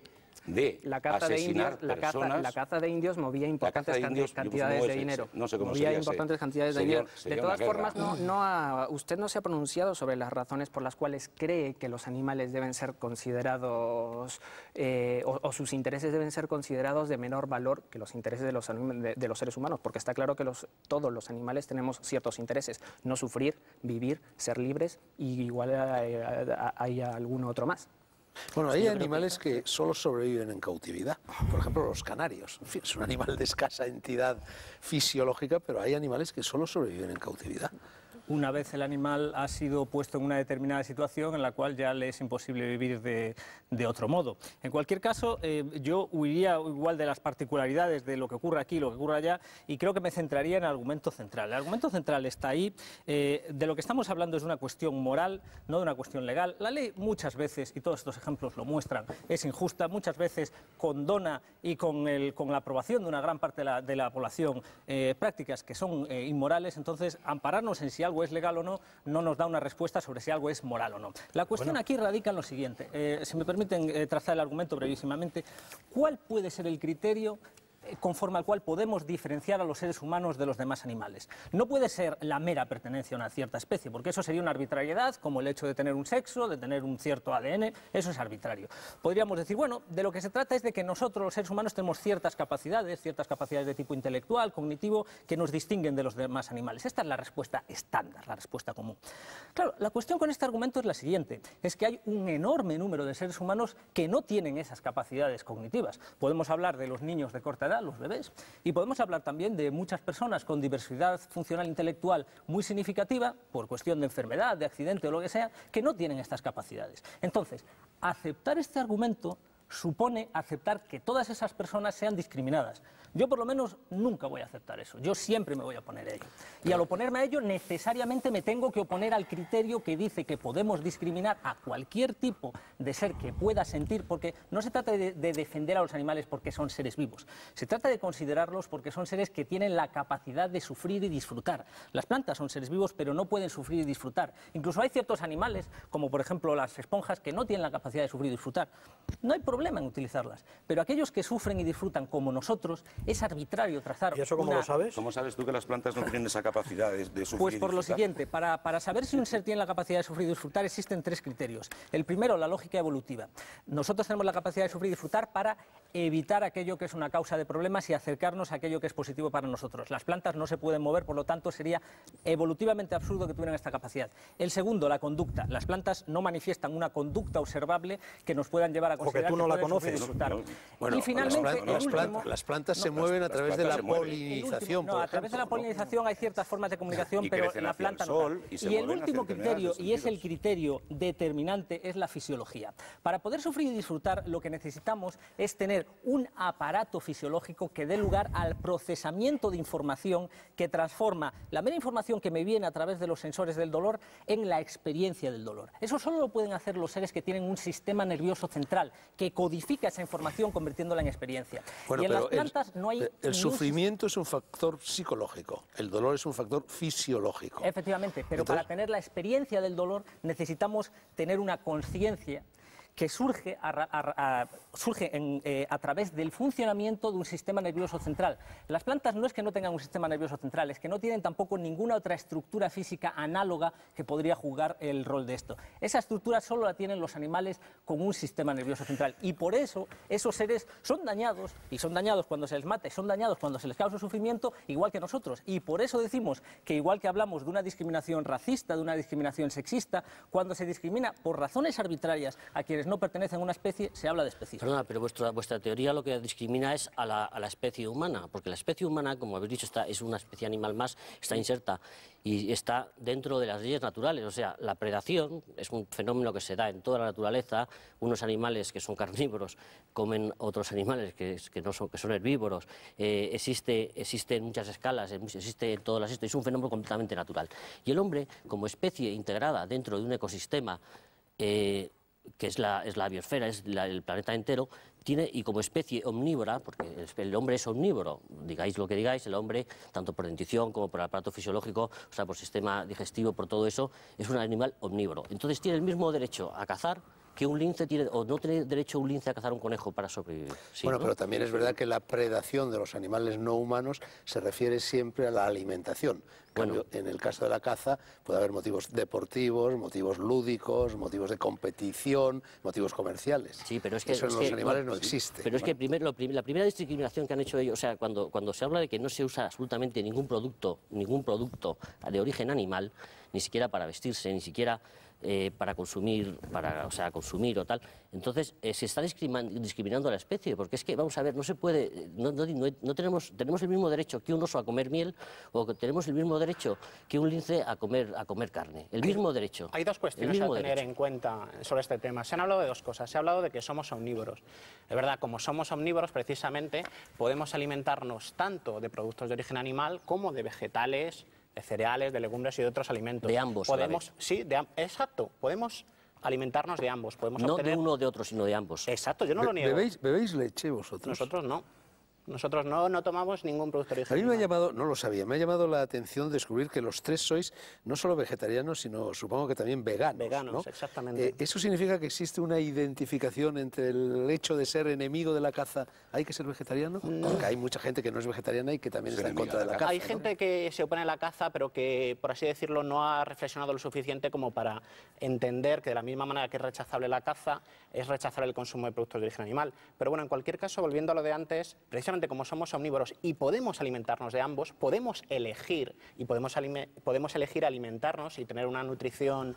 Speaker 2: asesinar personas.
Speaker 6: La caza de indios movía importantes cantidades de dinero.
Speaker 2: No sé cómo
Speaker 6: movía importantes cantidades de dinero. De todas formas, usted no se ha pronunciado sobre las razones por las cuales cree que los animales deben ser considerados o sus intereses deben ser considerados de menor valor que los intereses de los seres humanos, porque está claro que todos los animales tenemos ciertos intereses: no sufrir, vivir, ser libres, y igual hay alguno otro más.
Speaker 1: Bueno, hay animales que solo sobreviven en cautividad. Por ejemplo, los canarios. En fin, es un animal de escasa entidad fisiológica, pero hay animales que solo sobreviven en cautividad.
Speaker 4: Una vez el animal ha sido puesto en una determinada situación en la cual ya le es imposible vivir de otro modo. En cualquier caso, yo huiría igual de las particularidades de lo que ocurre aquí, lo que ocurre allá, y creo que me centraría en el argumento central. El argumento central está ahí. De lo que estamos hablando es de una cuestión moral, no de una cuestión legal. La ley muchas veces, y todos estos ejemplos lo muestran, es injusta. Muchas veces condona, y con la aprobación de una gran parte de la población, prácticas que son inmorales. Entonces, ampararnos en si algo es legal o no, no nos da una respuesta sobre si algo es moral o no. La cuestión aquí radica en lo siguiente. Si me permiten trazar el argumento brevísimamente, ¿cuál puede ser el criterio conforme al cual podemos diferenciar a los seres humanos de los demás animales? No puede ser la mera pertenencia a una cierta especie, porque eso sería una arbitrariedad, como el hecho de tener un sexo, de tener un cierto ADN, eso es arbitrario. Podríamos decir, bueno, de lo que se trata es de que nosotros, los seres humanos, tenemos ciertas capacidades de tipo intelectual, cognitivo, que nos distinguen de los demás animales. Esta es la respuesta estándar, la respuesta común. Claro, la cuestión con este argumento es la siguiente, es que hay un enorme número de seres humanos que no tienen esas capacidades cognitivas. Podemos hablar de los niños de corta edad, los bebés, y podemos hablar también de muchas personas con diversidad funcional intelectual muy significativa, por cuestión de enfermedad, de accidente o lo que sea, que no tienen estas capacidades. Entonces, aceptar este argumento supone aceptar que todas esas personas sean discriminadas. Yo, por lo menos, nunca voy a aceptar eso. Yo siempre me voy a oponer a ello. Y al oponerme a ello, necesariamente me tengo que oponer al criterio que dice que podemos discriminar a cualquier tipo de ser que pueda sentir, porque no se trata de defender a los animales porque son seres vivos. Se trata de considerarlos porque son seres que tienen la capacidad de sufrir y disfrutar. Las plantas son seres vivos, pero no pueden sufrir y disfrutar. Incluso hay ciertos animales, como por ejemplo las esponjas, que no tienen la capacidad de sufrir y disfrutar. No hay problema en utilizarlas, pero aquellos que sufren y disfrutan como nosotros, es arbitrario trazar.
Speaker 3: ¿Y eso cómo lo sabes?
Speaker 2: ¿Cómo sabes tú que las plantas no tienen esa capacidad de sufrir?
Speaker 4: Pues por
Speaker 2: y
Speaker 4: lo
Speaker 2: disfrutar?
Speaker 4: siguiente, para saber si un ser tiene la capacidad de sufrir y disfrutar existen tres criterios. El primero, la lógica evolutiva. Nosotros tenemos la capacidad de sufrir y disfrutar para evitar aquello que es una causa de problemas y acercarnos a aquello que es positivo para nosotros. Las plantas no se pueden mover, por lo tanto sería evolutivamente absurdo que tuvieran esta capacidad. El segundo, la conducta. Las plantas no manifiestan una conducta observable que nos puedan llevar a considerar
Speaker 3: tú no
Speaker 4: que
Speaker 3: la
Speaker 4: pueden sufrir y
Speaker 3: conoces.
Speaker 4: disfrutar.
Speaker 1: Bueno,
Speaker 4: y finalmente,
Speaker 1: las plantas se mueven a través de la polinización.
Speaker 4: No, a través de la polinización hay ciertas formas de comunicación,
Speaker 2: Y
Speaker 4: pero
Speaker 2: crecen
Speaker 4: la
Speaker 2: hacia el
Speaker 4: planta
Speaker 2: sol
Speaker 4: no.
Speaker 2: y se
Speaker 4: Y el
Speaker 2: mueven hacia
Speaker 4: último
Speaker 2: determinados
Speaker 4: criterio, y es el
Speaker 2: sentidos.
Speaker 4: criterio determinante, es la fisiología. Para poder sufrir y disfrutar, lo que necesitamos es tener un aparato fisiológico que dé lugar al procesamiento de información que transforma la mera información que me viene a través de los sensores del dolor en la experiencia del dolor. Eso solo lo pueden hacer los seres que tienen un sistema nervioso central que codifica esa información convirtiéndola en experiencia.
Speaker 1: Bueno,
Speaker 4: y en las
Speaker 1: pero
Speaker 4: plantas no hay
Speaker 1: el sufrimiento es un factor psicológico, el dolor es un factor fisiológico.
Speaker 4: Efectivamente, pero
Speaker 1: Entonces,
Speaker 4: para tener la experiencia del dolor necesitamos tener una conciencia que surge a través del funcionamiento de un sistema nervioso central. Las plantas no es que no tengan un sistema nervioso central, es que no tienen tampoco ninguna otra estructura física análoga que podría jugar el rol de esto. Esa estructura solo la tienen los animales con un sistema nervioso central, y por eso esos seres son dañados, y son dañados cuando se les mata, y son dañados cuando se les causa sufrimiento, igual que nosotros. Y por eso decimos que igual que hablamos de una discriminación racista, de una discriminación sexista, cuando se discrimina por razones arbitrarias a quienes no pertenecen a una especie, se habla de especismo.
Speaker 7: Perdona, pero vuestra teoría lo que discrimina es a la especie humana, porque la especie humana, como habéis dicho, es una especie animal más, está inserta y está dentro de las leyes naturales. O sea, la predación es un fenómeno que se da en toda la naturaleza. Unos animales que son carnívoros comen otros animales que son herbívoros. Existe en muchas escalas, existe en todas las especies, es un fenómeno completamente natural. Y el hombre, como especie integrada dentro de un ecosistema, que es la biosfera, es el planeta entero, y como especie omnívora, porque el hombre es omnívoro, digáis lo que digáis, el hombre, tanto por dentición como por aparato fisiológico, o sea, por sistema digestivo, por todo eso, es un animal omnívoro. Entonces tiene el mismo derecho a cazar que un lince tiene, o no tiene derecho un lince a cazar un conejo para sobrevivir. Sí,
Speaker 1: bueno,
Speaker 7: ¿no?
Speaker 1: pero también es verdad que la predación de los animales no humanos se refiere siempre a la alimentación. En cambio, en el caso de la caza puede haber motivos deportivos, motivos lúdicos, motivos de competición, motivos comerciales.
Speaker 7: Sí, pero es que
Speaker 1: eso en los animales no existe.
Speaker 7: Pero es que la primera discriminación que han hecho ellos, o sea, cuando se habla de que no se usa absolutamente ningún producto de origen animal, ni siquiera para vestirse, ni siquiera para consumir, consumir o tal, entonces se está discriminando a la especie, porque es que, vamos a ver, no se puede, no tenemos el mismo derecho que un oso a comer miel, o que tenemos el mismo derecho que un lince a comer carne, el mismo derecho.
Speaker 5: Hay dos cuestiones a tener en cuenta sobre este tema. Se han hablado de dos cosas. Se ha hablado de que somos omnívoros. Es verdad, como somos omnívoros, precisamente, podemos alimentarnos tanto de productos de origen animal como de vegetales, de cereales, de legumbres y de otros alimentos.
Speaker 7: De ambos.
Speaker 5: Sí, exacto. Podemos alimentarnos de ambos. Podemos
Speaker 7: no
Speaker 5: obtener...
Speaker 7: de uno o de otro, sino de ambos.
Speaker 5: Exacto, yo no lo niego.
Speaker 1: ¿Bebéis leche vosotros?
Speaker 5: Nosotros no. Nosotros no tomamos ningún producto de origen
Speaker 1: A mí me ha
Speaker 5: animal.
Speaker 1: llamado, no lo sabía, me ha llamado la atención descubrir que los tres sois no solo vegetarianos, sino supongo que también veganos.
Speaker 5: Veganos,
Speaker 1: ¿no?
Speaker 5: exactamente.
Speaker 1: ¿Eso significa que existe una identificación entre el hecho de ser enemigo de la caza? ¿Hay que ser vegetariano? Porque hay mucha gente que no es vegetariana y que también está en contra de la caza.
Speaker 5: Hay gente que se opone a la caza, pero que, por así decirlo, no ha reflexionado lo suficiente como para entender que de la misma manera que es rechazable la caza, es rechazable el consumo de productos de origen animal. Pero bueno, en cualquier caso, volviendo a lo de antes, precisamente como somos omnívoros y podemos alimentarnos de ambos, podemos elegir alimentarnos y tener una nutrición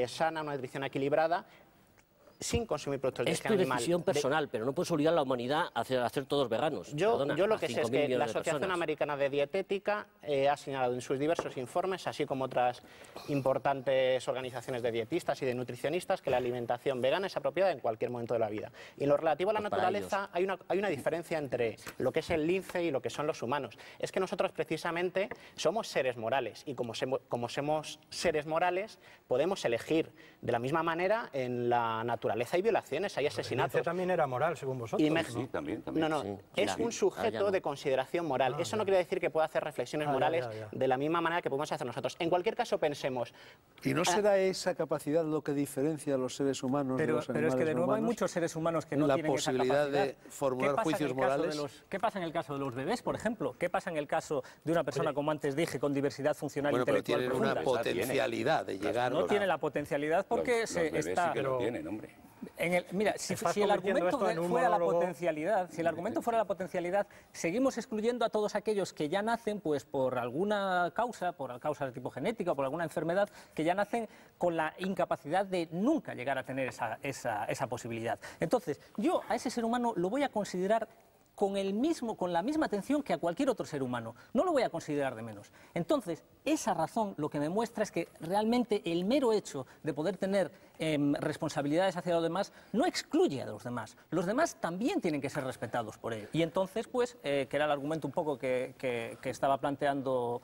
Speaker 5: sana, una nutrición equilibrada, sin consumir productos de origen animal.
Speaker 7: Es tu decisión personal, pero no puedes obligar a la humanidad a hacer todos veganos.
Speaker 5: Yo lo que sé es que la Asociación Americana de Dietética ha señalado en sus diversos informes, así como otras importantes organizaciones de dietistas y de nutricionistas, que la alimentación vegana es apropiada en cualquier momento de la vida. Y en lo relativo a la naturaleza hay una diferencia entre lo que es el lince y lo que son los humanos. Es que nosotros precisamente somos seres morales, y como somos seres morales podemos elegir de la misma manera. En la naturaleza hay violaciones, hay asesinatos.
Speaker 3: El también era moral, según vosotros.
Speaker 2: Sí, también.
Speaker 5: No,
Speaker 7: Sí,
Speaker 5: es un sujeto de consideración moral. Eso no quiere decir que pueda hacer reflexiones morales de la misma manera que podemos hacer nosotros. En cualquier caso, pensemos...
Speaker 1: ¿Y no será esa capacidad lo que diferencia a los seres humanos de los animales?
Speaker 4: Pero es que de nuevo hay
Speaker 1: humanos?
Speaker 4: muchos seres humanos que no
Speaker 1: La
Speaker 4: tienen esa
Speaker 1: posibilidad
Speaker 4: capacidad.
Speaker 1: de formular juicios morales.
Speaker 4: ¿Qué pasa en el caso de los bebés, por ejemplo? ¿Qué pasa en el caso de una persona, como antes dije, con diversidad funcional
Speaker 1: Bueno, pero
Speaker 4: intelectual
Speaker 1: tienen
Speaker 4: profunda?
Speaker 1: una potencialidad de llegar...
Speaker 4: No tiene la potencialidad porque
Speaker 2: Los
Speaker 4: se
Speaker 2: bebés
Speaker 4: está...
Speaker 2: sí que lo tienen, hombre.
Speaker 4: Mira, si el argumento fuera la potencialidad, seguimos excluyendo a todos aquellos que ya nacen, pues por alguna causa, por causa de tipo genética, por alguna enfermedad, que ya nacen con la incapacidad de nunca llegar a tener esa posibilidad. Entonces, yo a ese ser humano lo voy a considerar con la misma atención que a cualquier otro ser humano. No lo voy a considerar de menos. Entonces, esa razón lo que me muestra es que realmente el mero hecho de poder tener responsabilidades hacia los demás no excluye a los demás. Los demás también tienen que ser respetados por ello. Y entonces, pues, que era el argumento un poco que estaba planteando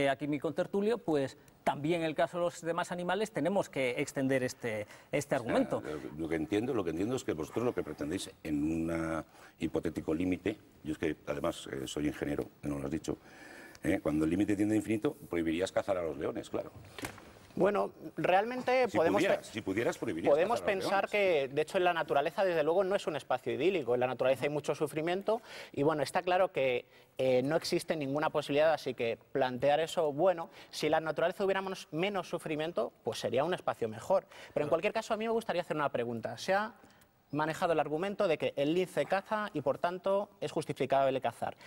Speaker 4: aquí mi contertulio, pues también en el caso de los demás animales tenemos que extender este argumento.
Speaker 2: Lo que entiendo es que vosotros lo que pretendéis en un hipotético límite, yo es que además soy ingeniero, no lo has dicho, cuando el límite tiende a infinito, prohibirías cazar a los leones, claro.
Speaker 5: Bueno, realmente
Speaker 2: Si pudieras prohibirías
Speaker 5: podemos
Speaker 2: cazar a los
Speaker 5: pensar
Speaker 2: leones.
Speaker 5: que, de hecho, en la naturaleza, desde luego, no es un espacio idílico. En la naturaleza hay mucho sufrimiento y, bueno, está claro que no existe ninguna posibilidad, así que plantear eso, bueno, si en la naturaleza hubiéramos menos sufrimiento, pues sería un espacio mejor. Pero, en cualquier caso, a mí me gustaría hacer una pregunta. Se ha manejado el argumento de que el lince caza y, por tanto, es justificable cazar.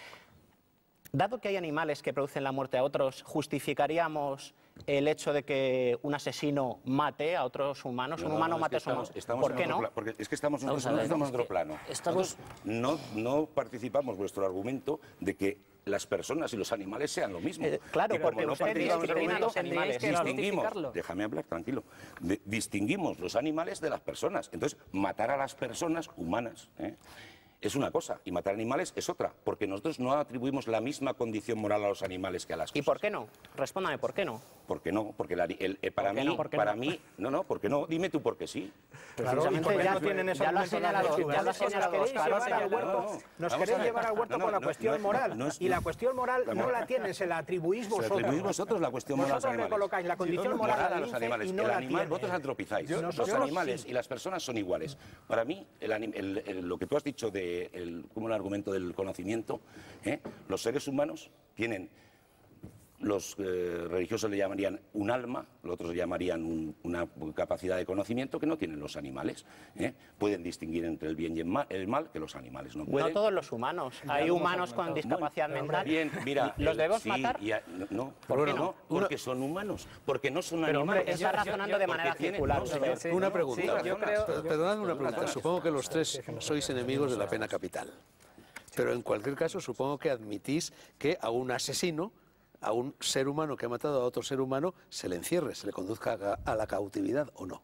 Speaker 5: Dado que hay animales que producen la muerte a otros, ¿justificaríamos el hecho de que un asesino mate a otros humanos? Un humano mate a otro humano.
Speaker 2: ¿Por qué no? Porque es que estamos en otro plano.
Speaker 7: Estamos...
Speaker 2: No participamos vuestro argumento de que las personas y los animales sean lo mismo.
Speaker 5: Claro, porque
Speaker 2: no
Speaker 5: usted discrimina a los animales.
Speaker 2: Déjame hablar, tranquilo. Distinguimos los animales de las personas. Entonces, matar a las personas humanas es una cosa y matar animales es otra, porque nosotros no atribuimos la misma condición moral a los animales que a las cosas.
Speaker 5: ¿Y por qué no? Respóndame, ¿por qué no?
Speaker 2: ¿Por qué no? Porque para mí, ¿por qué no? Dime tú por qué sí.
Speaker 3: Claro,
Speaker 5: ya lo ha señalado Óscar.
Speaker 3: Nos queréis llevar al huerto por la cuestión moral. Y la cuestión moral no la tienen, se la atribuís vosotros.
Speaker 2: Se la atribuís vosotros la cuestión moral a los animales.
Speaker 3: Vosotros le colocáis la condición moral a los animales
Speaker 2: y no la tienen. Vosotros antropizáis. Los animales y las personas son iguales. Para mí, lo que tú has dicho como el argumento del conocimiento, los seres humanos tienen, los religiosos le llamarían un alma, los otros le llamarían una capacidad de conocimiento que no tienen los animales. Pueden distinguir entre el bien y el mal, que los animales no pueden.
Speaker 5: No todos los humanos. Hay humanos con discapacidad mental.
Speaker 2: Bien, mira,
Speaker 5: ¿los debemos matar?
Speaker 2: No,
Speaker 5: ¿Por qué no?
Speaker 2: Porque son humanos, porque no son
Speaker 5: Pero,
Speaker 2: animales.
Speaker 5: hombre, está razonando de manera circular.
Speaker 1: Una pregunta.
Speaker 4: yo creo-
Speaker 1: Perdonadme una pregunta. Supongo que los tres sois enemigos de la pena capital. Pero en cualquier caso, supongo que admitís que a un asesino, a un ser humano que ha matado a otro ser humano, se le encierre, se le conduzca a la cautividad, ¿o no?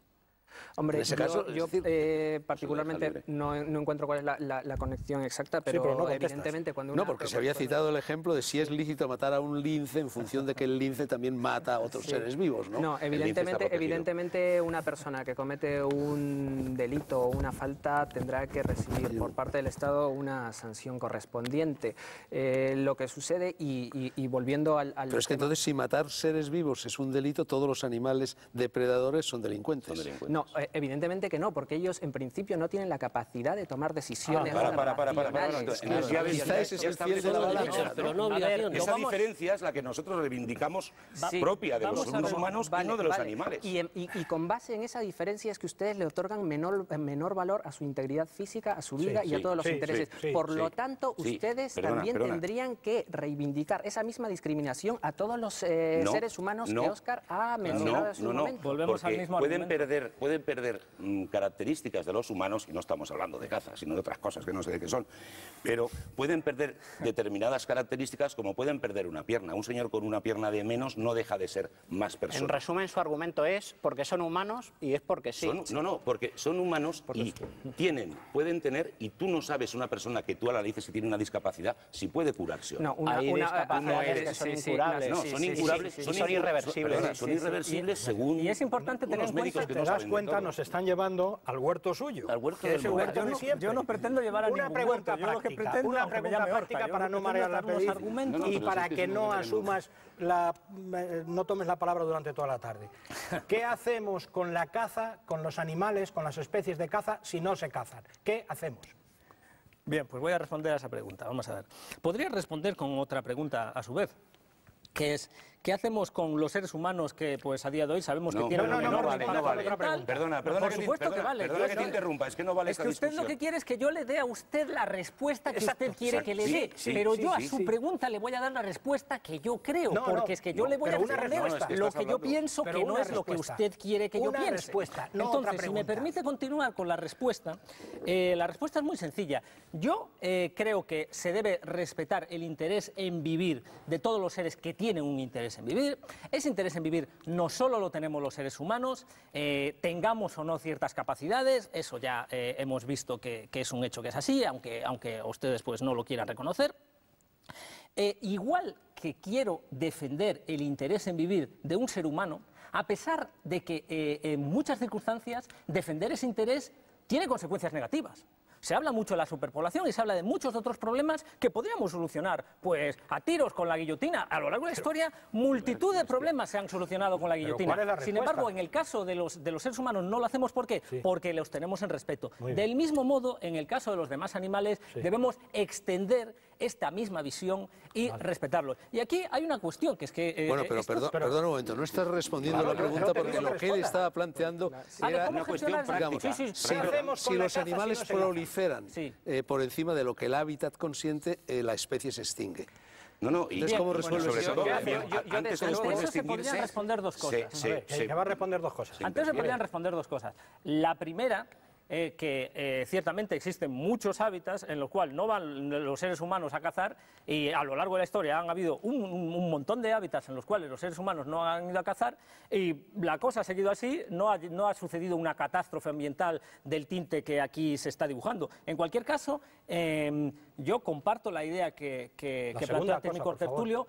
Speaker 6: Hombre,
Speaker 1: En ese caso,
Speaker 6: yo
Speaker 1: es decir,
Speaker 6: particularmente no encuentro cuál es la conexión exacta, pero,
Speaker 3: pero no contestas.
Speaker 6: evidentemente cuando
Speaker 1: No, porque se había citado el ejemplo de si es lícito matar a un lince en función de que el lince también mata a otros seres vivos, ¿no?
Speaker 6: No,
Speaker 2: El lince está protegido.
Speaker 6: evidentemente una persona que comete un delito o una falta tendrá que recibir por parte del Estado una sanción correspondiente. Lo que sucede, y volviendo al
Speaker 1: Pero es que
Speaker 6: tema-
Speaker 1: entonces si matar seres vivos es un delito, todos los animales depredadores son delincuentes.
Speaker 6: No, evidentemente que no, porque ellos en principio no tienen la capacidad de tomar decisiones
Speaker 2: Para.
Speaker 6: racionales.
Speaker 2: Entonces, ya ves,
Speaker 1: Quizá ese es el fiel de la balanza,
Speaker 7: Pero no
Speaker 4: A ver,
Speaker 7: obligaciones.
Speaker 2: esa diferencia es la que nosotros reivindicamos
Speaker 6: Sí,
Speaker 2: propia de los
Speaker 6: vamos a
Speaker 2: seres
Speaker 6: ver,
Speaker 2: humanos
Speaker 6: vale,
Speaker 2: y no de los
Speaker 6: vale.
Speaker 2: animales.
Speaker 6: Y con base en esa diferencia es que ustedes le otorgan menor valor a su integridad física, a su vida y a todos los intereses. Por lo tanto, ustedes también tendrían que reivindicar esa misma discriminación a todos los seres humanos que Óscar ha mencionado en su momento.
Speaker 4: Volvemos al
Speaker 2: porque
Speaker 4: mismo
Speaker 2: pueden
Speaker 4: argumento.
Speaker 2: perder características de los humanos, y no estamos hablando de caza, sino de otras cosas que no sé de qué son, pero pueden perder determinadas características, como pueden perder una pierna. Un señor con una pierna de menos no deja de ser más persona.
Speaker 5: En resumen, su argumento es porque son humanos y es porque sí.
Speaker 2: Porque son humanos y pueden tener, y tú no sabes una persona que tú a la dices que tiene una discapacidad, si puede curarse o no.
Speaker 6: No,
Speaker 5: Hay discapacidades que son incurables.
Speaker 2: No, son incurables,
Speaker 5: son irreversibles.
Speaker 2: Son irreversibles según
Speaker 4: Y es importante tener
Speaker 2: unos
Speaker 4: en
Speaker 2: médicos
Speaker 4: cuenta,
Speaker 2: que no
Speaker 3: Te das
Speaker 2: saben de
Speaker 3: cuenta,
Speaker 2: todo.
Speaker 3: nos están llevando al huerto suyo.
Speaker 2: Al huerto
Speaker 3: Que
Speaker 2: del
Speaker 3: es el
Speaker 2: lugar.
Speaker 3: huerto de siempre.
Speaker 4: yo no pretendo llevar a
Speaker 3: Una
Speaker 4: ningún
Speaker 3: pregunta
Speaker 4: huerto. Yo lo que
Speaker 3: práctica,
Speaker 4: pretendo,
Speaker 3: una
Speaker 4: aunque me
Speaker 3: pregunta
Speaker 4: llame
Speaker 3: práctica
Speaker 4: Horta, yo
Speaker 3: para
Speaker 4: lo
Speaker 3: no
Speaker 4: que
Speaker 3: marear
Speaker 4: pretendo
Speaker 3: la
Speaker 4: es dar los
Speaker 3: perdiz
Speaker 4: argumentos.
Speaker 2: No,
Speaker 3: y
Speaker 2: pero
Speaker 3: para
Speaker 2: si es que
Speaker 3: que
Speaker 2: si
Speaker 3: no
Speaker 2: no,
Speaker 3: asumas no tomes la palabra durante toda la tarde. ¿Qué hacemos con la caza, con los animales, con las especies de caza si no se cazan? ¿Qué hacemos?
Speaker 4: Bien, pues voy a responder a esa pregunta. Vamos a ver. Podría responder con otra pregunta a su vez, que es, ¿qué hacemos con los seres humanos que pues a día de hoy sabemos que tienen un menor
Speaker 2: vale.
Speaker 4: impacto ambiental?
Speaker 2: Perdona
Speaker 4: Por supuesto que vale.
Speaker 2: Perdona que te interrumpa, es que no vale
Speaker 4: Es
Speaker 2: esta
Speaker 4: que usted
Speaker 2: discusión.
Speaker 4: lo que quiere es que yo le dé a usted la respuesta que usted quiere que le
Speaker 2: Sí,
Speaker 4: dé.
Speaker 2: sí,
Speaker 4: Pero
Speaker 2: sí,
Speaker 4: yo a
Speaker 2: sí,
Speaker 4: su
Speaker 2: sí.
Speaker 4: pregunta le voy a dar la respuesta que yo creo,
Speaker 3: No,
Speaker 4: porque
Speaker 3: no,
Speaker 4: es que yo le voy a
Speaker 3: pero una
Speaker 4: responder
Speaker 3: respuesta.
Speaker 2: No, es que
Speaker 4: lo
Speaker 2: estás
Speaker 4: que yo
Speaker 2: hablando.
Speaker 4: pienso
Speaker 3: Pero
Speaker 4: que no
Speaker 3: una
Speaker 4: es lo que
Speaker 3: respuesta.
Speaker 4: usted quiere que yo
Speaker 3: Una
Speaker 4: piense.
Speaker 3: respuesta, no
Speaker 4: Entonces,
Speaker 3: otra
Speaker 4: si me
Speaker 3: pregunta.
Speaker 4: permite continuar con la respuesta es muy sencilla. Yo creo que se debe respetar el interés en vivir de todos los seres que tienen un interés en vivir. Ese interés en vivir no solo lo tenemos los seres humanos, tengamos o no ciertas capacidades, eso ya hemos visto que es un hecho que es así, aunque ustedes pues no lo quieran reconocer. Igual que quiero defender el interés en vivir de un ser humano, a pesar de que en muchas circunstancias defender ese interés tiene consecuencias negativas. Se habla mucho de la superpoblación y se habla de muchos otros problemas que podríamos solucionar, pues a tiros con la guillotina. A lo largo de la historia, multitud de problemas se han solucionado con la guillotina.
Speaker 3: ¿cuál es la
Speaker 4: Sin
Speaker 3: respuesta?
Speaker 4: embargo, en el caso de los seres humanos no lo hacemos. ¿Por qué? Porque los tenemos en respeto. Del mismo modo, en el caso de los demás animales, debemos extender esta misma visión y respetarlos. Y aquí hay una cuestión que es que...
Speaker 1: Bueno, pero perdón un momento, no estás respondiendo la pregunta porque lo que él estaba planteando era
Speaker 4: una cuestión
Speaker 1: digamos, si los animales proliferan por encima de lo que el hábitat consiente, la especie se extingue.
Speaker 2: No, y
Speaker 1: entonces, ¿cómo resuelves
Speaker 2: sobre
Speaker 1: eso?
Speaker 2: todo,
Speaker 4: Antes se podrían responder dos cosas.
Speaker 3: Me va a responder dos cosas.
Speaker 4: Antes se podrían responder dos cosas. La primera, que ciertamente existen muchos hábitats en los cuales no van los seres humanos a cazar, y a lo largo de la historia han habido un montón de hábitats en los cuales los seres humanos no han ido a cazar, y la cosa ha seguido así, no ha sucedido una catástrofe ambiental del tinte que aquí se está dibujando. En cualquier caso, yo comparto la idea que plantea el técnico tertulio.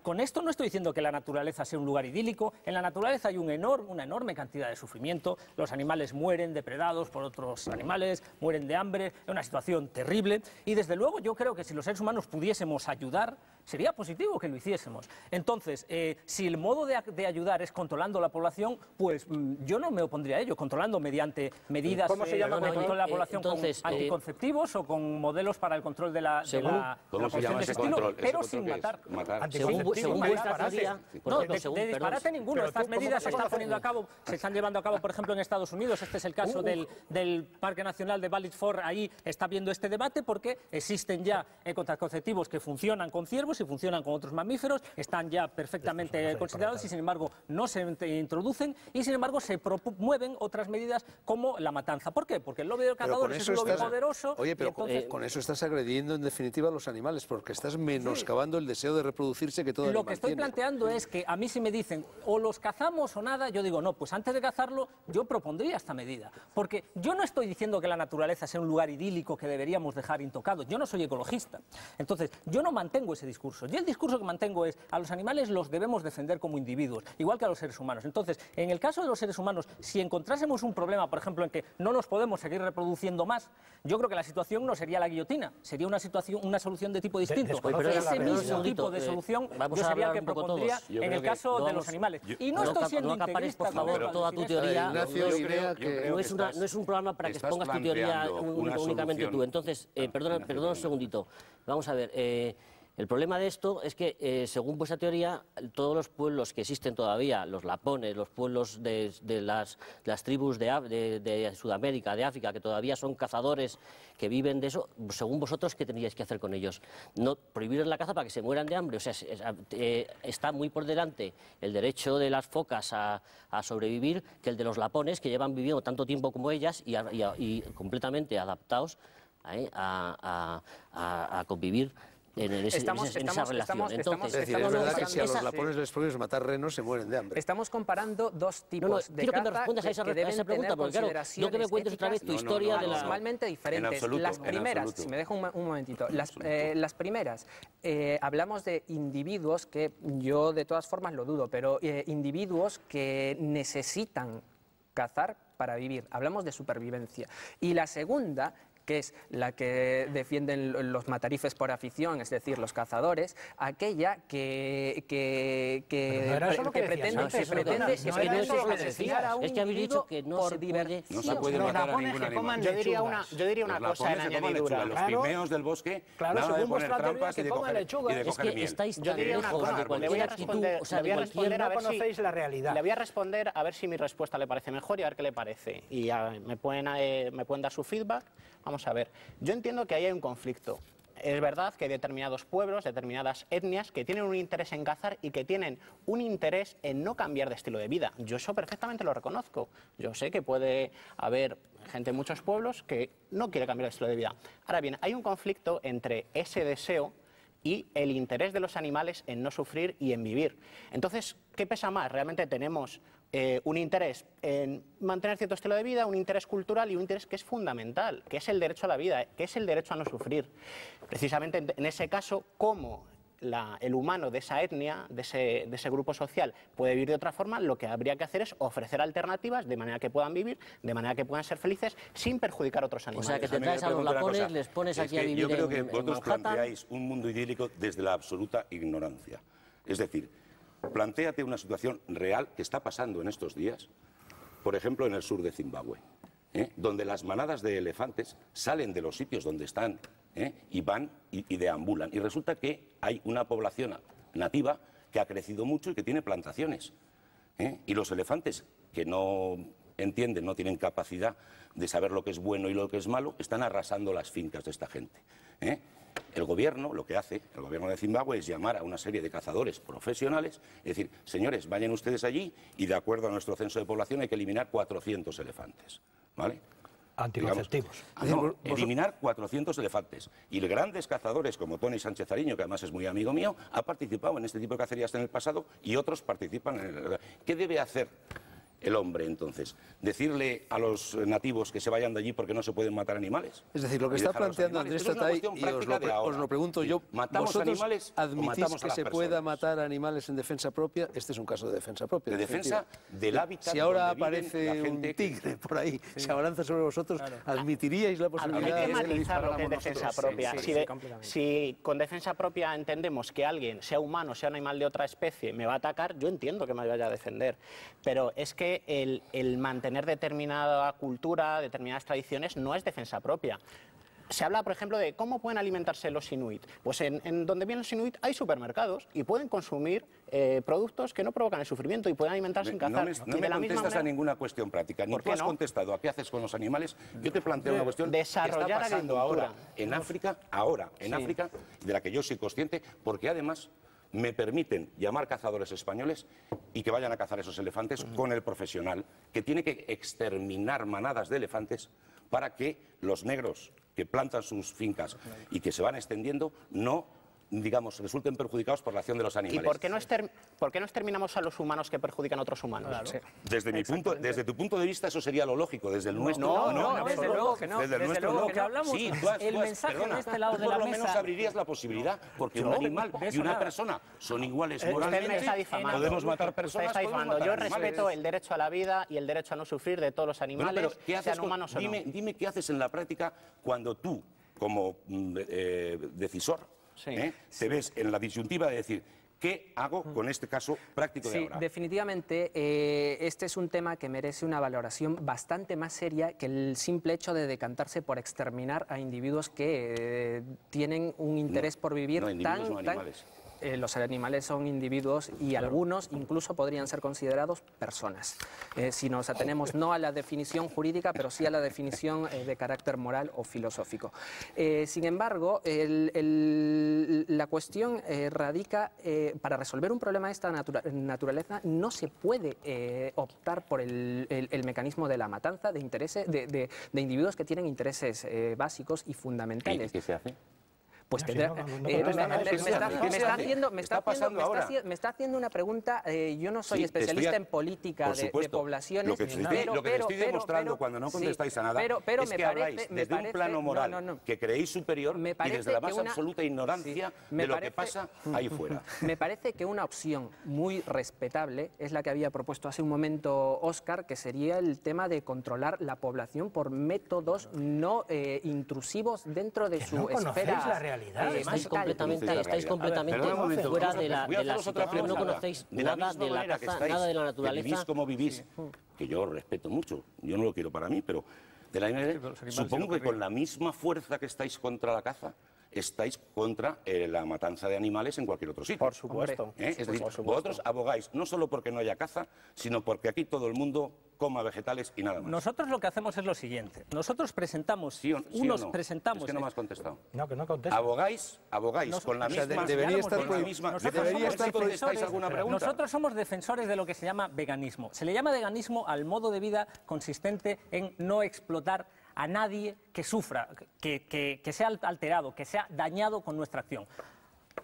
Speaker 4: Con esto no estoy diciendo que la naturaleza sea un lugar idílico. En la naturaleza hay una enorme cantidad de sufrimiento. Los animales mueren depredados por otros animales, mueren de hambre, es una situación terrible. Y desde luego yo creo que si los seres humanos pudiésemos ayudar, sería positivo que lo hiciésemos. Entonces, si el modo de ayudar es controlando la población, pues yo no me opondría a ello, controlando mediante medidas de control de la población,
Speaker 7: entonces,
Speaker 4: con anticonceptivos o con modelos para el control de la
Speaker 2: ¿Cómo se llama ese
Speaker 4: estilo,
Speaker 2: control?
Speaker 4: pero
Speaker 2: ¿Ese
Speaker 4: sin
Speaker 2: control qué
Speaker 4: matar.
Speaker 2: es?
Speaker 7: Según vuestra teoría...
Speaker 4: De disparate ninguno. Estas medidas se están poniendo a cabo, se están llevando a cabo, por ejemplo, en Estados Unidos. Este es el caso del Parque Nacional de Valid Forge. Ahí está viendo este debate porque existen ya contraconceptivos que funcionan con ciervos y funcionan con otros mamíferos, están ya perfectamente considerados y sin embargo no se introducen, y sin embargo se promueven otras medidas como la matanza. ¿Por qué? Porque el lobby de los cazadores es un lobby poderoso.
Speaker 1: Oye, pero con eso estás agrediendo en definitiva a los animales, porque estás menoscabando el deseo de reproducirse que todo
Speaker 4: Lo
Speaker 1: animal
Speaker 4: que estoy
Speaker 1: tiene.
Speaker 4: planteando es que a mí si me dicen o los cazamos o nada, yo digo no, pues antes de cazarlo yo propondría esta medida, porque yo no estoy diciendo que la naturaleza sea un lugar idílico que deberíamos dejar intocado. Yo no soy ecologista, entonces yo no mantengo ese discurso. Yo el discurso que mantengo es a los animales los debemos defender como individuos, igual que a los seres humanos. Entonces, en el caso de los seres humanos, si encontrásemos un problema, por ejemplo, en que no nos podemos seguir reproduciendo más, yo creo que la situación no sería la guillotina, sería una solución de tipo distinto. Ese mismo tipo de solución yo sería el que propondría en el caso de los animales. Y no estoy siendo integrista,
Speaker 7: por favor, toda tu teoría. No es un programa para que expongas tu teoría únicamente tú. Entonces, perdona un segundito. Vamos a ver. El problema de esto es que, según vuestra teoría, todos los pueblos que existen todavía, los lapones, los pueblos de las tribus de Sudamérica, de África, que todavía son cazadores, que viven de eso, según vosotros, ¿qué tendríais que hacer con ellos? No prohibirles la caza para que se mueran de hambre. O sea, está muy por delante el derecho de las focas a sobrevivir que el de los lapones, que llevan viviendo tanto tiempo como ellas y completamente adaptados a convivir en esa relación. Entonces,
Speaker 1: es decir, es verdad que si a los lapones les prohíbes matar renos, se mueren de hambre.
Speaker 6: Estamos comparando dos tipos de
Speaker 7: quiero que me
Speaker 6: caza
Speaker 7: respondas a esa pregunta, porque claro, no que me cuentes otra vez tu historia de la...
Speaker 6: Normalmente diferentes. Las primeras, si me dejo un momentito, las primeras, hablamos de individuos que yo de todas formas lo dudo, pero individuos que necesitan cazar para vivir. Hablamos de supervivencia. Y la segunda, que es la que defienden los matarifes por afición, es decir, los cazadores, aquella que pretende sacrificar a un individuo por diversión.
Speaker 2: No se puede matar a ningún animal.
Speaker 5: Yo diría una cosa en añadidura.
Speaker 2: Los pigmeos del bosque, nada de poner trampas y de coger miel.
Speaker 7: Es que estáis tan lejos de
Speaker 5: Le voy
Speaker 7: cualquier
Speaker 5: a
Speaker 7: actitud,
Speaker 5: responder,
Speaker 7: o sea,
Speaker 5: le voy a responder a ver si
Speaker 3: conocéis la realidad.
Speaker 5: Le voy a responder a ver si mi respuesta le parece mejor y a ver qué le parece. Y me pueden dar su feedback. Vamos a ver. Yo entiendo que ahí hay un conflicto. Es verdad que hay determinados pueblos, determinadas etnias que tienen un interés en cazar y que tienen un interés en no cambiar de estilo de vida. Yo eso perfectamente lo reconozco. Yo sé que puede haber gente en muchos pueblos que no quiere cambiar de estilo de vida. Ahora bien, hay un conflicto entre ese deseo y el interés de los animales en no sufrir y en vivir. Entonces, ¿qué pesa más? Realmente tenemos un interés en mantener cierto estilo de vida, un interés cultural y un interés que es fundamental, que es el derecho a la vida, que es el derecho a no sufrir. Precisamente en ese caso, ¿cómo el humano de esa etnia, de ese grupo social, puede vivir de otra forma, lo que habría que hacer es ofrecer alternativas de manera que puedan vivir, de manera que puedan ser felices, sin perjudicar a otros animales.
Speaker 7: O sea, que te traes a los lapones, les pones aquí a vivir
Speaker 2: yo creo que
Speaker 7: en
Speaker 2: vosotros
Speaker 7: Manhattan.
Speaker 2: planteáis un mundo idílico desde la absoluta ignorancia. Es decir, plantéate una situación real que está pasando en estos días, por ejemplo, en el sur de Zimbabue, donde las manadas de elefantes salen de los sitios donde están y van y deambulan. Y resulta que hay una población nativa que ha crecido mucho y que tiene plantaciones. Y los elefantes, que no entienden, no tienen capacidad de saber lo que es bueno y lo que es malo, están arrasando las fincas de esta gente. El gobierno, lo que hace, el gobierno de Zimbabue, es llamar a una serie de cazadores profesionales, es decir, señores, vayan ustedes allí y de acuerdo a nuestro censo de población hay que eliminar 400 elefantes, ¿vale?
Speaker 3: Anticonceptivos.
Speaker 2: No, eliminar 400 elefantes. Y grandes cazadores como Tony Sánchez Ariño, que además es muy amigo mío, ha participado en este tipo de cacerías en el pasado y otros participan en el... ¿Qué debe hacer el hombre, entonces? ¿Decirle a los nativos que se vayan de allí porque no se pueden matar animales?
Speaker 1: Es decir, lo que está planteando Andrés Tatay, y os lo pregunto yo, ¿vosotros admitís que se pueda matar animales en defensa propia? Este es un caso de defensa propia.
Speaker 2: De defensa del hábitat.
Speaker 1: Si ahora aparece un tigre por ahí, se abalanza sobre vosotros, ¿admitiríais la posibilidad
Speaker 5: Hay que
Speaker 1: de que le
Speaker 5: matizar lo que es
Speaker 1: disparáramos
Speaker 5: defensa
Speaker 1: nosotros?
Speaker 5: propia. Si con defensa propia entendemos que alguien, sea humano, sea animal de otra especie, me va a atacar, yo entiendo que me vaya a defender. Pero es que el mantener determinada cultura, determinadas tradiciones, no es defensa propia. Se habla, por ejemplo, de cómo pueden alimentarse los inuit. Pues en donde vienen los inuit hay supermercados y pueden consumir productos que no provocan el sufrimiento y pueden alimentarse sin cazar.
Speaker 2: No me contestas a ninguna cuestión práctica. Ni tú has contestado a qué haces con los animales. Yo te planteo una cuestión que está pasando ahora en África, África, de la que yo soy consciente, porque además me permiten llamar cazadores españoles y que vayan a cazar esos elefantes con el profesional que tiene que exterminar manadas de elefantes para que los negros que plantan sus fincas y que se van extendiendo no, digamos, resulten perjudicados por la acción de los animales.
Speaker 5: ¿Y por qué no exterminamos a los humanos que perjudican a otros humanos?
Speaker 2: Claro. Sí. Desde tu punto de vista eso sería lo lógico, desde el nuestro
Speaker 4: no, desde luego que no.
Speaker 2: Desde el nuestro
Speaker 4: luego que hablamos,
Speaker 2: sí,
Speaker 4: el mensaje de este lado de la mesa.
Speaker 2: Por lo menos abrirías la posibilidad, porque un animal y una persona son iguales moralmente. Podemos matar personas.
Speaker 5: Yo respeto el derecho a la vida y el derecho a no sufrir de todos los animales, sean humanos o no.
Speaker 2: Dime qué haces en la práctica cuando tú, como decisor, te ves en la disyuntiva de decir, ¿qué hago con este caso práctico de ahora?
Speaker 6: Sí, definitivamente este es un tema que merece una valoración bastante más seria que el simple hecho de decantarse por exterminar a individuos que tienen un interés por vivir los animales son individuos y algunos incluso podrían ser considerados personas. Si nos atenemos no a la definición jurídica, pero sí a la definición de carácter moral o filosófico. Sin embargo, la cuestión radica, para resolver un problema de esta naturaleza, no se puede optar por el mecanismo de la matanza de individuos que tienen intereses básicos y fundamentales.
Speaker 2: ¿Y qué se hace?
Speaker 6: Pues me está haciendo una pregunta. Yo no soy especialista en política de poblaciones.
Speaker 2: Lo que estoy demostrando cuando no contestáis a nada es que habláis desde un plano moral que creéis superior y desde la más absoluta ignorancia de lo que pasa ahí fuera.
Speaker 6: Me parece que una opción muy respetable es la que había propuesto hace un momento Óscar, que sería el tema de controlar la población por métodos no intrusivos dentro de su esfera.
Speaker 7: Estáis completamente fuera de la situación, no conocéis nada de la caza, nada de la naturaleza.
Speaker 2: Vivís como vivís, que yo respeto mucho, yo no lo quiero para mí, pero de la supongo que con la misma fuerza que estáis contra la caza, estáis contra la matanza de animales en cualquier otro sitio.
Speaker 5: Por supuesto.
Speaker 2: Es decir, vosotros abogáis no solo porque no haya caza, sino porque aquí todo el mundo coma vegetales y nada más.
Speaker 4: Nosotros lo que hacemos es lo siguiente. Nosotros presentamos presentamos.
Speaker 2: Es que no me has contestado.
Speaker 3: No, que no contesta.
Speaker 2: Abogáis con la misma.
Speaker 1: Debería estar
Speaker 2: alguna pregunta.
Speaker 4: Nosotros somos defensores de lo que se llama veganismo. Se le llama veganismo al modo de vida consistente en no explotar a nadie que sufra, que sea alterado, que sea dañado con nuestra acción.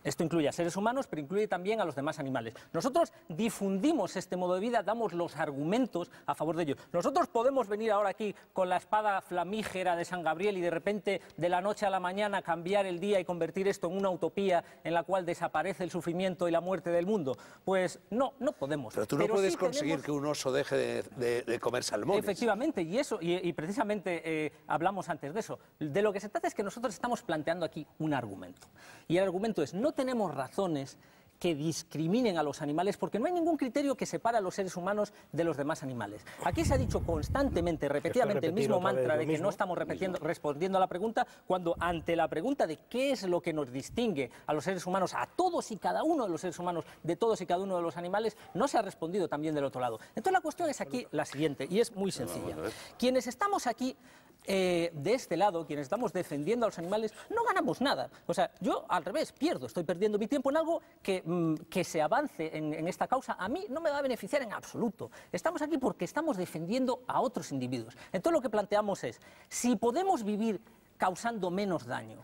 Speaker 4: Esto incluye a seres humanos, pero incluye también a los demás animales. Nosotros difundimos este modo de vida, damos los argumentos a favor de ello. Nosotros podemos venir ahora aquí con la espada flamígera de San Gabriel y de repente, de la noche a la mañana, cambiar el día y convertir esto en una utopía en la cual desaparece el sufrimiento y la muerte del mundo. Pues no, no podemos.
Speaker 1: Pero tú no puedes conseguir que un oso deje de comer salmones.
Speaker 4: Efectivamente, y precisamente hablamos antes de eso. De lo que se trata es que nosotros estamos planteando aquí un argumento. Y el argumento es, no tenemos razones que discriminen a los animales porque no hay ningún criterio que separe a los seres humanos de los demás animales. Aquí se ha dicho constantemente, repetidamente, el mismo mantra de que no estamos respondiendo a la pregunta, cuando ante la pregunta de qué es lo que nos distingue a los seres humanos, a todos y cada uno de los seres humanos, de todos y cada uno de los animales, no se ha respondido también del otro lado. Entonces la cuestión es aquí la siguiente, y es muy sencilla. Quienes estamos aquí de este lado, quienes estamos defendiendo a los animales, no ganamos nada. O sea, yo al revés, pierdo, estoy perdiendo mi tiempo en algo que se avance en esta causa. A mí no me va a beneficiar en absoluto. Estamos aquí porque estamos defendiendo a otros individuos. Entonces lo que planteamos es, si podemos vivir causando menos daño,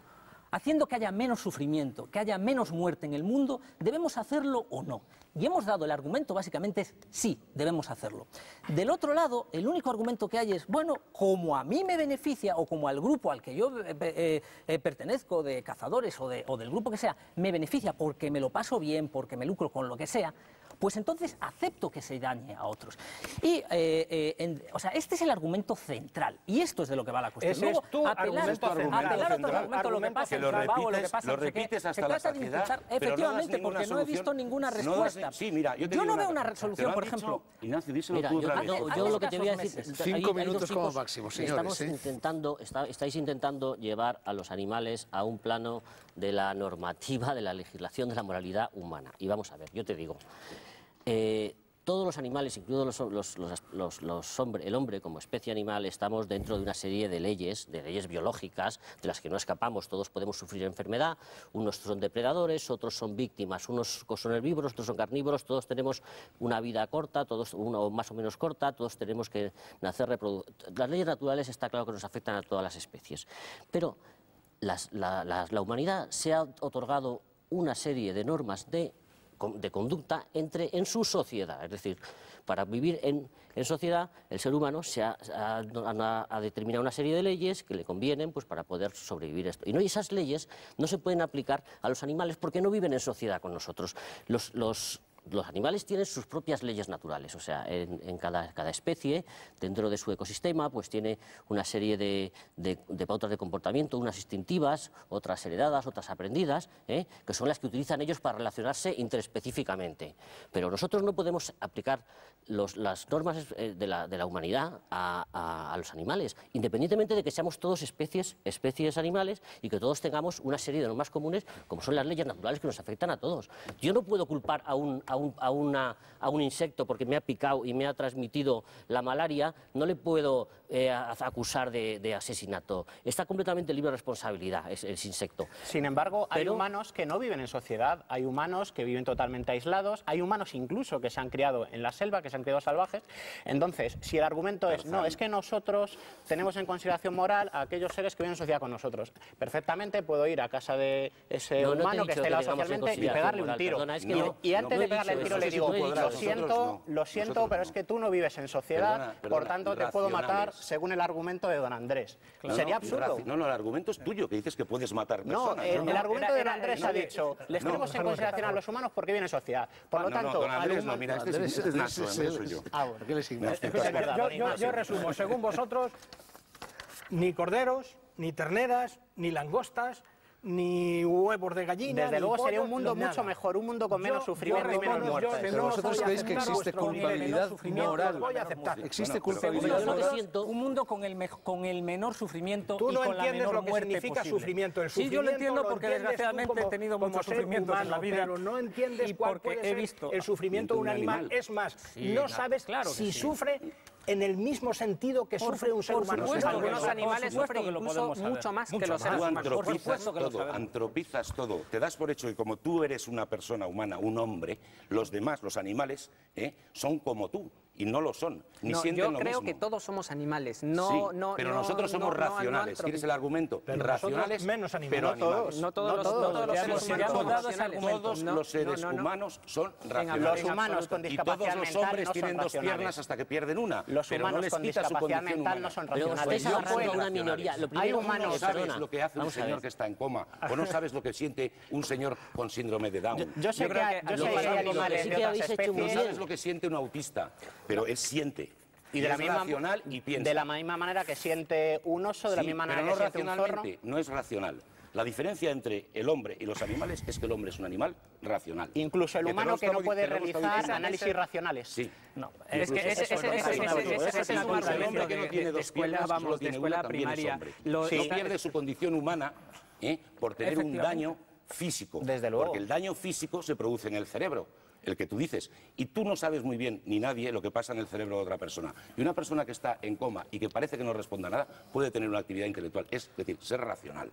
Speaker 4: haciendo que haya menos sufrimiento, que haya menos muerte en el mundo, ¿debemos hacerlo o no? Y hemos dado el argumento, básicamente es sí, debemos hacerlo. Del otro lado, el único argumento que hay es, bueno, como a mí me beneficia, o como al grupo al que yo pertenezco, de cazadores o del grupo que sea, me beneficia porque me lo paso bien, porque me lucro con lo que sea, pues entonces acepto que se dañe a otros. Y, o sea, este es el argumento central, y esto es de lo que va la cuestión.
Speaker 3: Ese
Speaker 4: Luego,
Speaker 3: es tu argumento
Speaker 4: argumento, lo que pasa en Bilbao, lo que pasa
Speaker 2: lo
Speaker 4: en
Speaker 2: repites
Speaker 4: se
Speaker 2: hasta la
Speaker 4: trata de
Speaker 2: saciedad,
Speaker 4: intentar,
Speaker 2: pero
Speaker 4: efectivamente,
Speaker 2: no das
Speaker 4: porque
Speaker 2: ninguna
Speaker 4: no he visto
Speaker 2: solución.
Speaker 4: ninguna
Speaker 2: No das
Speaker 4: respuesta.
Speaker 2: sí, mira, yo
Speaker 4: no veo una resolución, por ejemplo.
Speaker 2: Ignacio, díselo
Speaker 7: Mira,
Speaker 2: tú otra vez.
Speaker 7: yo lo que te voy a decir...
Speaker 1: 5 minutos como máximo, señores.
Speaker 7: Estáis intentando llevar a los animales a un plano de la normativa, de la legislación, de la moralidad humana. Y vamos a ver, yo te digo... todos los animales, incluido el hombre como especie animal, estamos dentro de una serie de leyes biológicas, de las que no escapamos. Todos podemos sufrir enfermedad, unos son depredadores, otros son víctimas, unos son herbívoros, otros son carnívoros, todos tenemos una vida corta, todos uno más o menos corta, todos tenemos que nacer, reproducir. Las leyes naturales está claro que nos afectan a todas las especies, pero la humanidad se ha otorgado una serie de normas de conducta en su sociedad. Es decir, para vivir en sociedad, el ser humano ha determinado una serie de leyes que le convienen pues, para poder sobrevivir esto. Y esas leyes no se pueden aplicar a los animales porque no viven en sociedad con nosotros. Los animales tienen sus propias leyes naturales, o sea, en cada especie, dentro de su ecosistema, pues tiene una serie de pautas de comportamiento, unas instintivas, otras heredadas, otras aprendidas, que son las que utilizan ellos para relacionarse interespecíficamente. Pero nosotros no podemos aplicar las normas de la humanidad a los animales, independientemente de que seamos todos especies animales y que todos tengamos una serie de normas comunes, como son las leyes naturales que nos afectan a todos. Yo no puedo culpar a un insecto porque me ha picado y me ha transmitido la malaria, no le puedo acusar de asesinato. Está completamente libre de responsabilidad ese insecto.
Speaker 5: Sin embargo, hay humanos que no viven en sociedad, hay humanos que viven totalmente aislados, hay humanos incluso que se han criado en la selva, que se han criado salvajes. Entonces, si el argumento es, no, es que nosotros tenemos en consideración moral a aquellos seres que viven en sociedad con nosotros, perfectamente puedo ir a casa de ese humano que esté aislado socialmente y pegarle un tiro.
Speaker 7: Perdona,
Speaker 5: y antes de pegarle el tiro le digo, lo siento, pero es que tú no vives en sociedad, por tanto te puedo matar según el argumento de don Andrés. Sería absurdo.
Speaker 2: No, el argumento es tuyo, que dices que puedes matar personas.
Speaker 5: No, el argumento de don Andrés ha dicho, les tenemos en consideración a los humanos porque viven en sociedad. Por lo tanto,
Speaker 2: don Andrés, no, mira, este es Ignacio, soy yo.
Speaker 5: ¿Por
Speaker 1: qué les Ignacio?
Speaker 3: Yo resumo, según vosotros, ni corderos, ni terneras, ni langostas, ni huevos de gallina.
Speaker 5: Desde luego sería un mundo mucho mejor, un mundo con menos sufrimiento y menos muertes.
Speaker 1: Pero vosotros creéis que existe culpabilidad moral. Existe culpabilidad moral.
Speaker 4: Un mundo con el menor sufrimiento y con la menor muerte.
Speaker 3: Tú no entiendes lo que significa sufrimiento. El
Speaker 4: sí, yo lo entiendo porque desgraciadamente he tenido muchos sufrimientos en la vida.
Speaker 3: Pero no entiendes cuál puede ser el sufrimiento de un animal. Es más, no sabes si sufre en el mismo sentido que sufre un ser humano.
Speaker 6: Algunos animales sufren incluso mucho más que los seres humanos.
Speaker 2: Por supuesto que lo sabemos. Antropizas todo. Te das por hecho que como tú eres una persona humana, un hombre, los demás, los animales, son como tú. y no lo son, ni
Speaker 6: No,
Speaker 2: sienten
Speaker 6: yo
Speaker 2: lo
Speaker 6: creo
Speaker 2: mismo.
Speaker 6: que todos somos animales.
Speaker 2: Sí,
Speaker 6: No,
Speaker 2: pero nosotros somos racionales. ¿Quieres el argumento?
Speaker 3: Pero
Speaker 2: racionales,
Speaker 3: nosotros menos animales.
Speaker 2: pero
Speaker 3: No todos.
Speaker 2: animales.
Speaker 6: No todos los seres
Speaker 4: ya hemos
Speaker 6: humanos
Speaker 4: dado
Speaker 6: son
Speaker 4: ese
Speaker 6: racionales.
Speaker 2: Todos
Speaker 6: No,
Speaker 2: los seres
Speaker 6: no, no.
Speaker 2: humanos son
Speaker 5: Los
Speaker 2: racionales.
Speaker 5: humanos con
Speaker 2: Y
Speaker 5: discapacidad
Speaker 2: todos los
Speaker 5: mental
Speaker 2: hombres
Speaker 5: no son
Speaker 2: tienen dos
Speaker 5: racionales.
Speaker 2: piernas hasta que pierden una.
Speaker 5: Los
Speaker 2: pero no
Speaker 5: humanos
Speaker 2: les
Speaker 5: con
Speaker 2: quita su
Speaker 5: discapacidad
Speaker 2: condición
Speaker 5: mental
Speaker 2: humana.
Speaker 5: no son
Speaker 7: Pero os
Speaker 5: racionales.
Speaker 7: estáis agarrando a una
Speaker 2: racionales.
Speaker 7: minoría. Lo
Speaker 5: Hay
Speaker 7: primero,
Speaker 5: humanos,
Speaker 2: No sabes
Speaker 7: perdona,
Speaker 2: lo que hace un
Speaker 7: vamos a
Speaker 2: señor
Speaker 7: ver.
Speaker 2: que está en coma, o no sabes lo que siente un señor con síndrome de Down.
Speaker 5: Yo sé que hay animales
Speaker 7: sí
Speaker 5: de
Speaker 7: que
Speaker 5: otras
Speaker 7: habéis hecho
Speaker 2: No
Speaker 7: muy
Speaker 5: especies.
Speaker 7: bien.
Speaker 2: sabes lo que siente un autista, pero él siente.
Speaker 5: Y de la
Speaker 2: es
Speaker 5: misma
Speaker 2: racional y piensa.
Speaker 5: de la misma manera que siente un oso, de la
Speaker 2: Sí,
Speaker 5: misma
Speaker 2: pero
Speaker 5: manera
Speaker 2: no
Speaker 5: que siente un zorro.
Speaker 2: racionalmente, no es racional. La diferencia entre el hombre y los animales es que el hombre es un animal racional.
Speaker 5: Incluso el
Speaker 2: Que te
Speaker 5: humano
Speaker 2: lo
Speaker 5: que no
Speaker 2: estamos-
Speaker 5: puede
Speaker 2: te lo estamos
Speaker 5: realizar
Speaker 2: diciendo.
Speaker 5: análisis racionales.
Speaker 2: Sí.
Speaker 4: No, es que ese es un
Speaker 2: El
Speaker 4: argumento
Speaker 2: hombre que no tiene
Speaker 4: de
Speaker 2: dos
Speaker 4: escuela,
Speaker 2: piernas, solo
Speaker 4: vamos, de
Speaker 2: tiene
Speaker 4: escuela
Speaker 2: una, también es
Speaker 4: primaria.
Speaker 2: hombre.
Speaker 4: Lo-
Speaker 2: Sí.
Speaker 4: lo-
Speaker 2: Pierde su condición humana por tener un
Speaker 4: Efectivamente.
Speaker 2: daño físico.
Speaker 5: Desde luego.
Speaker 2: Porque el daño físico se produce en el cerebro, el que tú dices. Y tú no sabes muy bien, ni nadie, lo que pasa en el cerebro de otra persona. Y una persona que está en coma y que parece que no responde a nada, puede tener una actividad intelectual. Es decir, ser racional.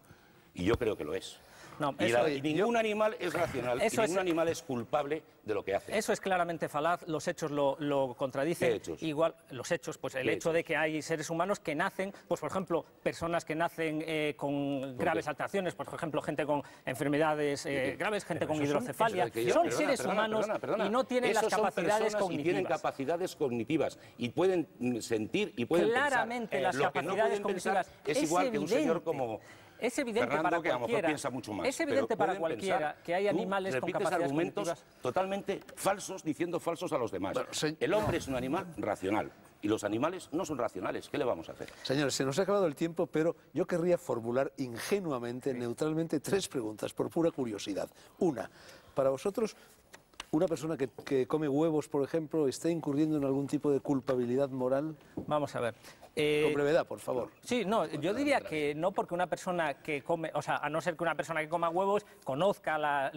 Speaker 2: Y yo creo que lo es.
Speaker 4: No,
Speaker 2: Y,
Speaker 4: eso-
Speaker 2: y ningún animal es racional, y
Speaker 4: Eso es-
Speaker 2: ningún animal es culpable de lo que hace.
Speaker 4: Eso es claramente falaz, los hechos lo contradicen.
Speaker 2: ¿Qué hechos?
Speaker 4: Igual, los hechos, pues el
Speaker 2: ¿Qué
Speaker 4: hecho
Speaker 2: hechos?
Speaker 4: de que hay seres humanos que nacen, pues por ejemplo, personas que nacen con graves alteraciones, por ejemplo, gente con enfermedades graves, gente con hidrocefalia, son seres humanos y no tienen las
Speaker 2: Esos son
Speaker 4: capacidades
Speaker 2: personas y tienen
Speaker 4: cognitivas.
Speaker 2: capacidades cognitivas y pueden sentir y pueden
Speaker 4: Claramente
Speaker 2: pensar.
Speaker 4: las
Speaker 2: Lo que no
Speaker 4: capacidades
Speaker 2: pueden pensar
Speaker 4: cognitivas
Speaker 2: es igual que un señor
Speaker 4: evidente.
Speaker 2: como
Speaker 4: Es evidente
Speaker 2: Fernando,
Speaker 4: para
Speaker 2: que a lo mejor
Speaker 4: cualquiera.
Speaker 2: piensa mucho más.
Speaker 4: Es evidente
Speaker 2: pero
Speaker 4: para
Speaker 2: pueden
Speaker 4: cualquiera
Speaker 2: pensar.
Speaker 4: que hay
Speaker 2: Tú
Speaker 4: animales con
Speaker 2: repites
Speaker 4: capacidades
Speaker 2: argumentos
Speaker 4: cognitivas.
Speaker 2: totalmente falsos, diciendo falsos a los demás.
Speaker 1: Bueno,
Speaker 2: El hombre es un animal racional y los animales no son racionales. ¿Qué le vamos a hacer?
Speaker 1: Señores, se nos ha acabado el tiempo, pero yo querría formular ingenuamente, neutralmente, 3 preguntas, por pura curiosidad. Una, para vosotros, ¿una persona que come huevos, por ejemplo, está incurriendo en algún tipo de culpabilidad moral?
Speaker 4: Vamos a ver.
Speaker 1: Con brevedad, por favor.
Speaker 4: Sí, no, yo diría que no, porque una persona que come, o sea, a no ser que una persona que coma huevos conozca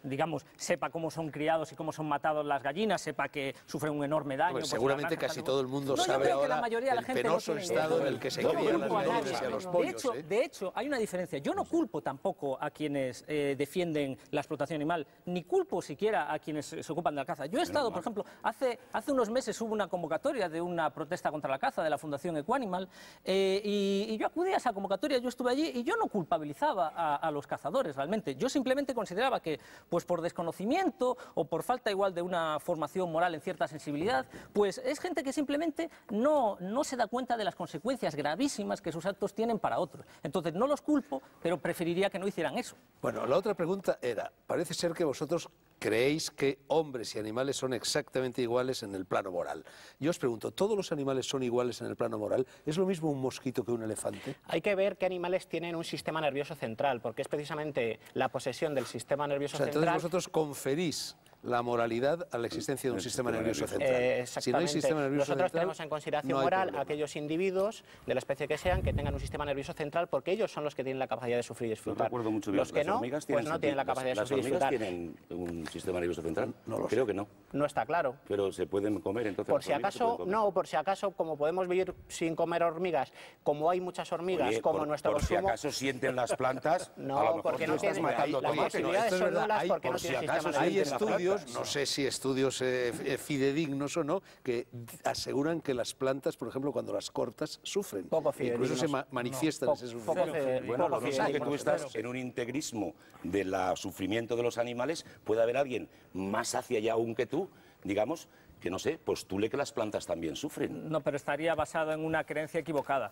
Speaker 4: digamos, sepa cómo son criados y cómo son matados las gallinas, sepa que sufren un enorme daño.
Speaker 1: Pues
Speaker 4: pues,
Speaker 1: seguramente
Speaker 4: las granjas
Speaker 1: casi
Speaker 4: de
Speaker 1: todo el mundo
Speaker 4: No, yo
Speaker 1: sabe
Speaker 4: creo que
Speaker 1: ahora
Speaker 4: la mayoría de la
Speaker 1: el
Speaker 4: gente no
Speaker 1: penoso
Speaker 4: tiene
Speaker 1: estado
Speaker 4: idea.
Speaker 1: en el que se
Speaker 4: No
Speaker 1: crían
Speaker 4: culpo
Speaker 1: las
Speaker 4: a
Speaker 1: gallinas
Speaker 4: nadie.
Speaker 1: y a los pollos.
Speaker 4: De hecho, hay una diferencia. Yo no culpo tampoco a quienes defienden la explotación animal, ni culpo siquiera a quienes se ocupan de la caza. Yo he estado, por ejemplo, hace unos meses hubo una convocatoria de una protesta contra la caza de la Fundación Equanimal y yo acudí a esa convocatoria, yo estuve allí y yo no culpabilizaba a los cazadores realmente. Yo simplemente consideraba que, pues por desconocimiento o por falta igual de una formación moral en cierta sensibilidad, pues es gente que simplemente no se da cuenta de las consecuencias gravísimas que sus actos tienen para otros. Entonces no los culpo, pero preferiría que no hicieran eso.
Speaker 1: Bueno, la otra pregunta era, parece ser que vosotros creéis que hombres y animales son exactamente iguales en el plano moral. Yo os pregunto, ¿todos los animales son iguales en el plano moral? ¿Es lo mismo un mosquito que un elefante?
Speaker 5: Hay que ver qué animales tienen un sistema nervioso central, porque es precisamente la posesión del sistema nervioso
Speaker 1: O sea, entonces
Speaker 5: central.
Speaker 1: vosotros conferís la moralidad a la existencia de un sistema nervioso central.
Speaker 5: Exactamente.
Speaker 1: Si no hay sistema nervioso
Speaker 5: Nosotros
Speaker 1: central,
Speaker 5: tenemos en consideración
Speaker 1: no hay
Speaker 5: moral
Speaker 1: problema.
Speaker 5: aquellos individuos de la especie que sean que tengan un sistema nervioso central, porque ellos son los que tienen la capacidad de sufrir y
Speaker 2: No
Speaker 5: disfrutar.
Speaker 2: recuerdo mucho bien.
Speaker 5: Los que
Speaker 2: Las
Speaker 5: no,
Speaker 2: hormigas
Speaker 5: pues no tienen la capacidad de
Speaker 2: las
Speaker 5: sufrir y
Speaker 2: hormigas
Speaker 5: disfrutar.
Speaker 2: tienen un sistema nervioso central.
Speaker 1: No lo
Speaker 2: Creo que no.
Speaker 5: No está claro.
Speaker 2: Pero se pueden comer, entonces.
Speaker 5: Por
Speaker 2: las
Speaker 5: si
Speaker 2: hormigas se
Speaker 5: acaso,
Speaker 2: pueden comer.
Speaker 5: no, por si acaso, como podemos vivir sin comer hormigas, como hay muchas hormigas,
Speaker 2: Oye,
Speaker 5: como
Speaker 2: por,
Speaker 5: nuestro
Speaker 2: por si
Speaker 5: consumo...
Speaker 2: acaso sienten las plantas,
Speaker 5: No,
Speaker 2: a lo mejor
Speaker 5: porque
Speaker 2: tú
Speaker 5: no
Speaker 2: estás
Speaker 5: tienen-
Speaker 2: matando
Speaker 5: las
Speaker 2: tomates.
Speaker 5: posibilidades
Speaker 1: esto es
Speaker 5: son
Speaker 1: verdad,
Speaker 5: nulas
Speaker 1: hay-
Speaker 5: porque no
Speaker 2: por si
Speaker 5: tienen
Speaker 2: acaso
Speaker 5: sistema
Speaker 1: Hay
Speaker 5: nervioso central.
Speaker 1: estudios, no sé si estudios fidedignos o no, que aseguran que las plantas, por ejemplo, cuando las cortas, sufren.
Speaker 5: Poco
Speaker 1: Incluso se
Speaker 5: fidedignos.
Speaker 1: manifiestan
Speaker 5: No,
Speaker 1: ese
Speaker 5: poco
Speaker 1: sufrimiento.
Speaker 2: Bueno, lo
Speaker 5: poco
Speaker 2: mismo que tú
Speaker 5: fidedignos.
Speaker 2: estás en un integrismo del sufrimiento de los animales, puede haber alguien más hacia allá aún que tú, digamos, que no sé, postule que las plantas también sufren.
Speaker 4: No, pero estaría basado en una creencia equivocada.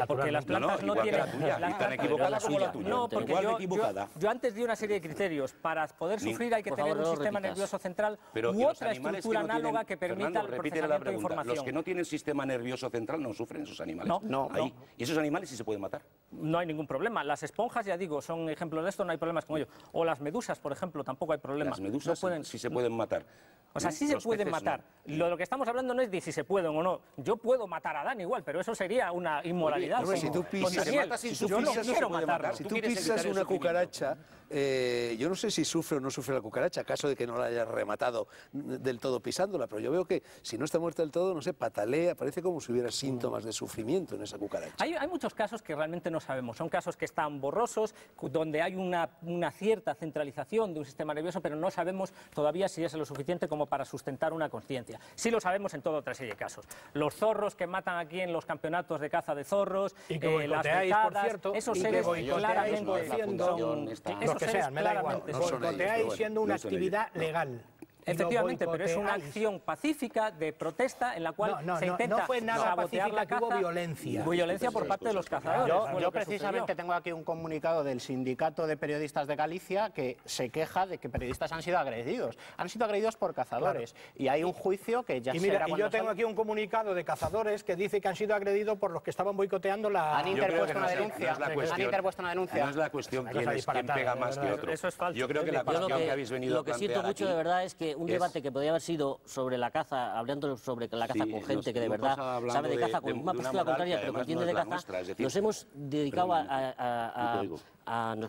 Speaker 4: Porque las
Speaker 2: No, no,
Speaker 4: plantas no,
Speaker 2: igual que
Speaker 4: tienen...
Speaker 2: la tuya,
Speaker 4: las
Speaker 2: y tan
Speaker 4: plantas-
Speaker 2: equivocada como la tuya.
Speaker 4: No, porque
Speaker 2: Igual de
Speaker 4: yo
Speaker 2: equivocada.
Speaker 4: antes di una serie de criterios. Para poder sufrir hay que
Speaker 7: por
Speaker 4: tener
Speaker 7: favor,
Speaker 4: un
Speaker 7: no
Speaker 4: sistema
Speaker 7: repitas.
Speaker 4: nervioso central
Speaker 2: Pero
Speaker 4: u
Speaker 2: ¿y los
Speaker 4: otra
Speaker 2: animales
Speaker 4: estructura
Speaker 2: que no tienen-
Speaker 4: análoga que permita
Speaker 2: Fernando,
Speaker 4: el
Speaker 2: repítele la
Speaker 4: procesamiento de
Speaker 2: pregunta.
Speaker 4: información.
Speaker 2: Los que no tienen sistema nervioso central no sufren, esos animales.
Speaker 4: No.
Speaker 2: Ahí. Y esos animales sí se pueden matar.
Speaker 4: No hay ningún problema. Las esponjas, ya digo, son ejemplos de esto, no hay problemas con ello. O las medusas, por ejemplo, tampoco hay problema.
Speaker 2: Las medusas
Speaker 4: No pueden-
Speaker 2: sí se pueden matar.
Speaker 4: O sea, sí se
Speaker 2: Los
Speaker 4: pueden
Speaker 2: peces
Speaker 4: matar.
Speaker 2: no.
Speaker 4: Lo que estamos hablando no es de si se pueden o no. Yo puedo matar a Adán igual, pero eso sería una inmoralidad.
Speaker 1: Oye,
Speaker 4: como-
Speaker 1: si tú
Speaker 4: con
Speaker 1: pisas-
Speaker 4: Daniel.
Speaker 2: mata sin
Speaker 4: Yo no
Speaker 2: sufrir, eso se
Speaker 4: quiero
Speaker 2: puede
Speaker 4: matarlo.
Speaker 2: matar.
Speaker 1: Si
Speaker 2: Tú
Speaker 1: tú
Speaker 2: quieres
Speaker 1: pisas
Speaker 2: evitar el
Speaker 1: una
Speaker 2: sufrimiento.
Speaker 1: cucaracha, yo no sé si sufre o no sufre la cucaracha, acaso de que no la haya rematado del todo pisándola, pero yo veo que si no está muerta del todo, no sé, patalea, parece como si hubiera síntomas de sufrimiento en esa cucaracha.
Speaker 4: Hay muchos casos que realmente no sabemos, son casos que están borrosos, donde hay una cierta centralización de un sistema nervioso, pero no sabemos todavía si es lo suficiente como para sustentar una conciencia. Sí lo sabemos en toda otra serie de casos. Los zorros que matan aquí en los campeonatos de caza de zorros,
Speaker 3: y que
Speaker 4: las
Speaker 3: becadas,
Speaker 4: por cierto, esos seres claramente son...
Speaker 3: Lo que sean, me da igual. Boicoteáis siendo una actividad legal.
Speaker 4: Efectivamente, pero es una acción pacífica de protesta en la cual se intenta
Speaker 3: no fue nada
Speaker 4: sabotear la
Speaker 3: pacífica,
Speaker 4: caza.
Speaker 3: hubo violencia.
Speaker 4: Violencia por parte de los cazadores.
Speaker 5: Yo precisamente tengo aquí un comunicado del Sindicato de Periodistas de Galicia que se queja de que periodistas han sido agredidos. Han sido agredidos por cazadores. Claro. Y hay un juicio que ya será...
Speaker 3: Y yo tengo aquí un comunicado de cazadores que dice que han sido agredidos por los que estaban boicoteando la...
Speaker 5: Han interpuesto una denuncia.
Speaker 2: Han
Speaker 5: interpuesto una denuncia.
Speaker 2: No es la cuestión quién pega más que otro.
Speaker 4: Eso es falso.
Speaker 2: Yo creo que la cuestión que habéis venido a plantear
Speaker 7: aquí... Lo que siento mucho de verdad es que un debate que podría haber sido sobre la caza, hablando sobre la caza con gente que de verdad sabe de caza, con una postura contraria, pero que entiende de caza, nos hemos dedicado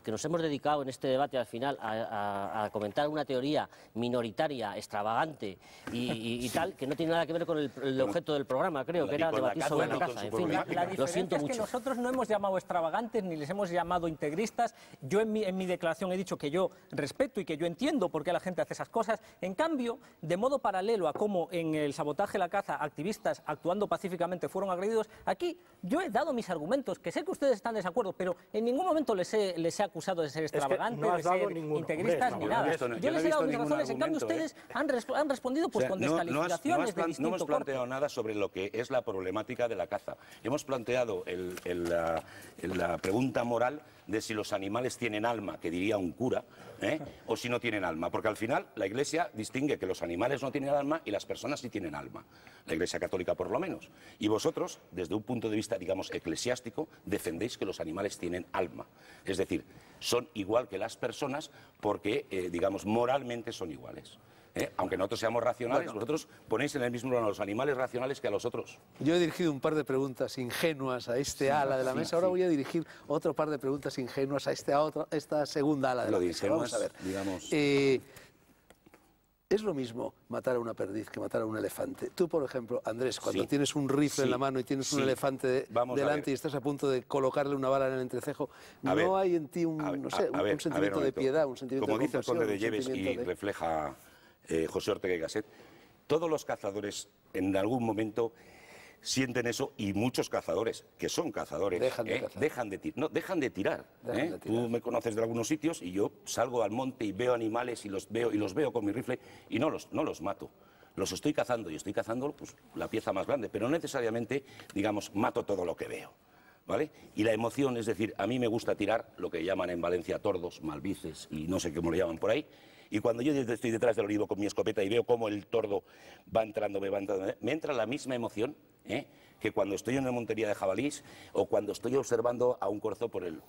Speaker 7: que nos hemos dedicado en este debate al final a comentar una teoría minoritaria, extravagante y tal, que no tiene nada que ver con el objeto del programa, creo, que era debatir sobre la caza. En fin, lo siento mucho.
Speaker 4: Es que nosotros no hemos llamado extravagantes ni les hemos llamado integristas. Yo en mi declaración he dicho que yo respeto y que yo entiendo por qué la gente hace esas cosas. En cambio, de modo paralelo a cómo en el sabotaje de la caza activistas actuando pacíficamente fueron agredidos, aquí yo he dado mis argumentos, que sé que ustedes están de desacuerdo, pero en ningún momento les he acusado de ser extravagantes,
Speaker 3: no
Speaker 4: de ser integristas ni nada. Yo les he dado mis razones, en cambio ustedes han respondido pues con descalificaciones de distinto
Speaker 2: No hemos planteado nada sobre lo que es la problemática de la caza. Hemos planteado la pregunta moral de si los animales tienen alma, que diría un cura, o si no tienen alma, porque al final la Iglesia distingue que los animales no tienen alma y las personas sí tienen alma, la Iglesia católica por lo menos, y vosotros, desde un punto de vista, digamos, eclesiástico, defendéis que los animales tienen alma, es decir, son igual que las personas porque, digamos, moralmente son iguales. Aunque nosotros seamos racionales, vosotros ponéis en el mismo plano a los animales racionales que a los otros.
Speaker 1: Yo he dirigido un par de preguntas ingenuas a ala de la mesa, ahora voy a dirigir otro par de preguntas ingenuas a esta segunda ala de la mesa. Vamos a ver.
Speaker 2: Digamos...
Speaker 1: ¿Es lo mismo matar a una perdiz que matar a un elefante? Tú, por ejemplo, Andrés, cuando tienes un rifle en la mano y tienes un elefante delante y estás a punto de colocarle una bala en el entrecejo, ¿no hay en ti un sentimiento de piedad, un sentimiento de compasión? Como dice el
Speaker 2: conde de Lleves y refleja José Ortega y Gasset, todos los cazadores en algún momento sienten eso, y muchos cazadores, que son cazadores, dejan de tirar. Tú me conoces de algunos sitios y yo salgo al monte y veo animales y los veo con mi rifle y no los mato. Los estoy cazando y estoy cazando pues, la pieza más grande, pero no necesariamente, digamos, mato todo lo que veo. ¿Vale? Y la emoción, es decir, a mí me gusta tirar lo que llaman en Valencia tordos, malvices y no sé cómo lo llaman por ahí. Y cuando yo estoy detrás del olivo con mi escopeta y veo cómo el tordo va entrando, me entra la misma emoción que cuando estoy en una montería de jabalís o cuando estoy observando a un corzo por el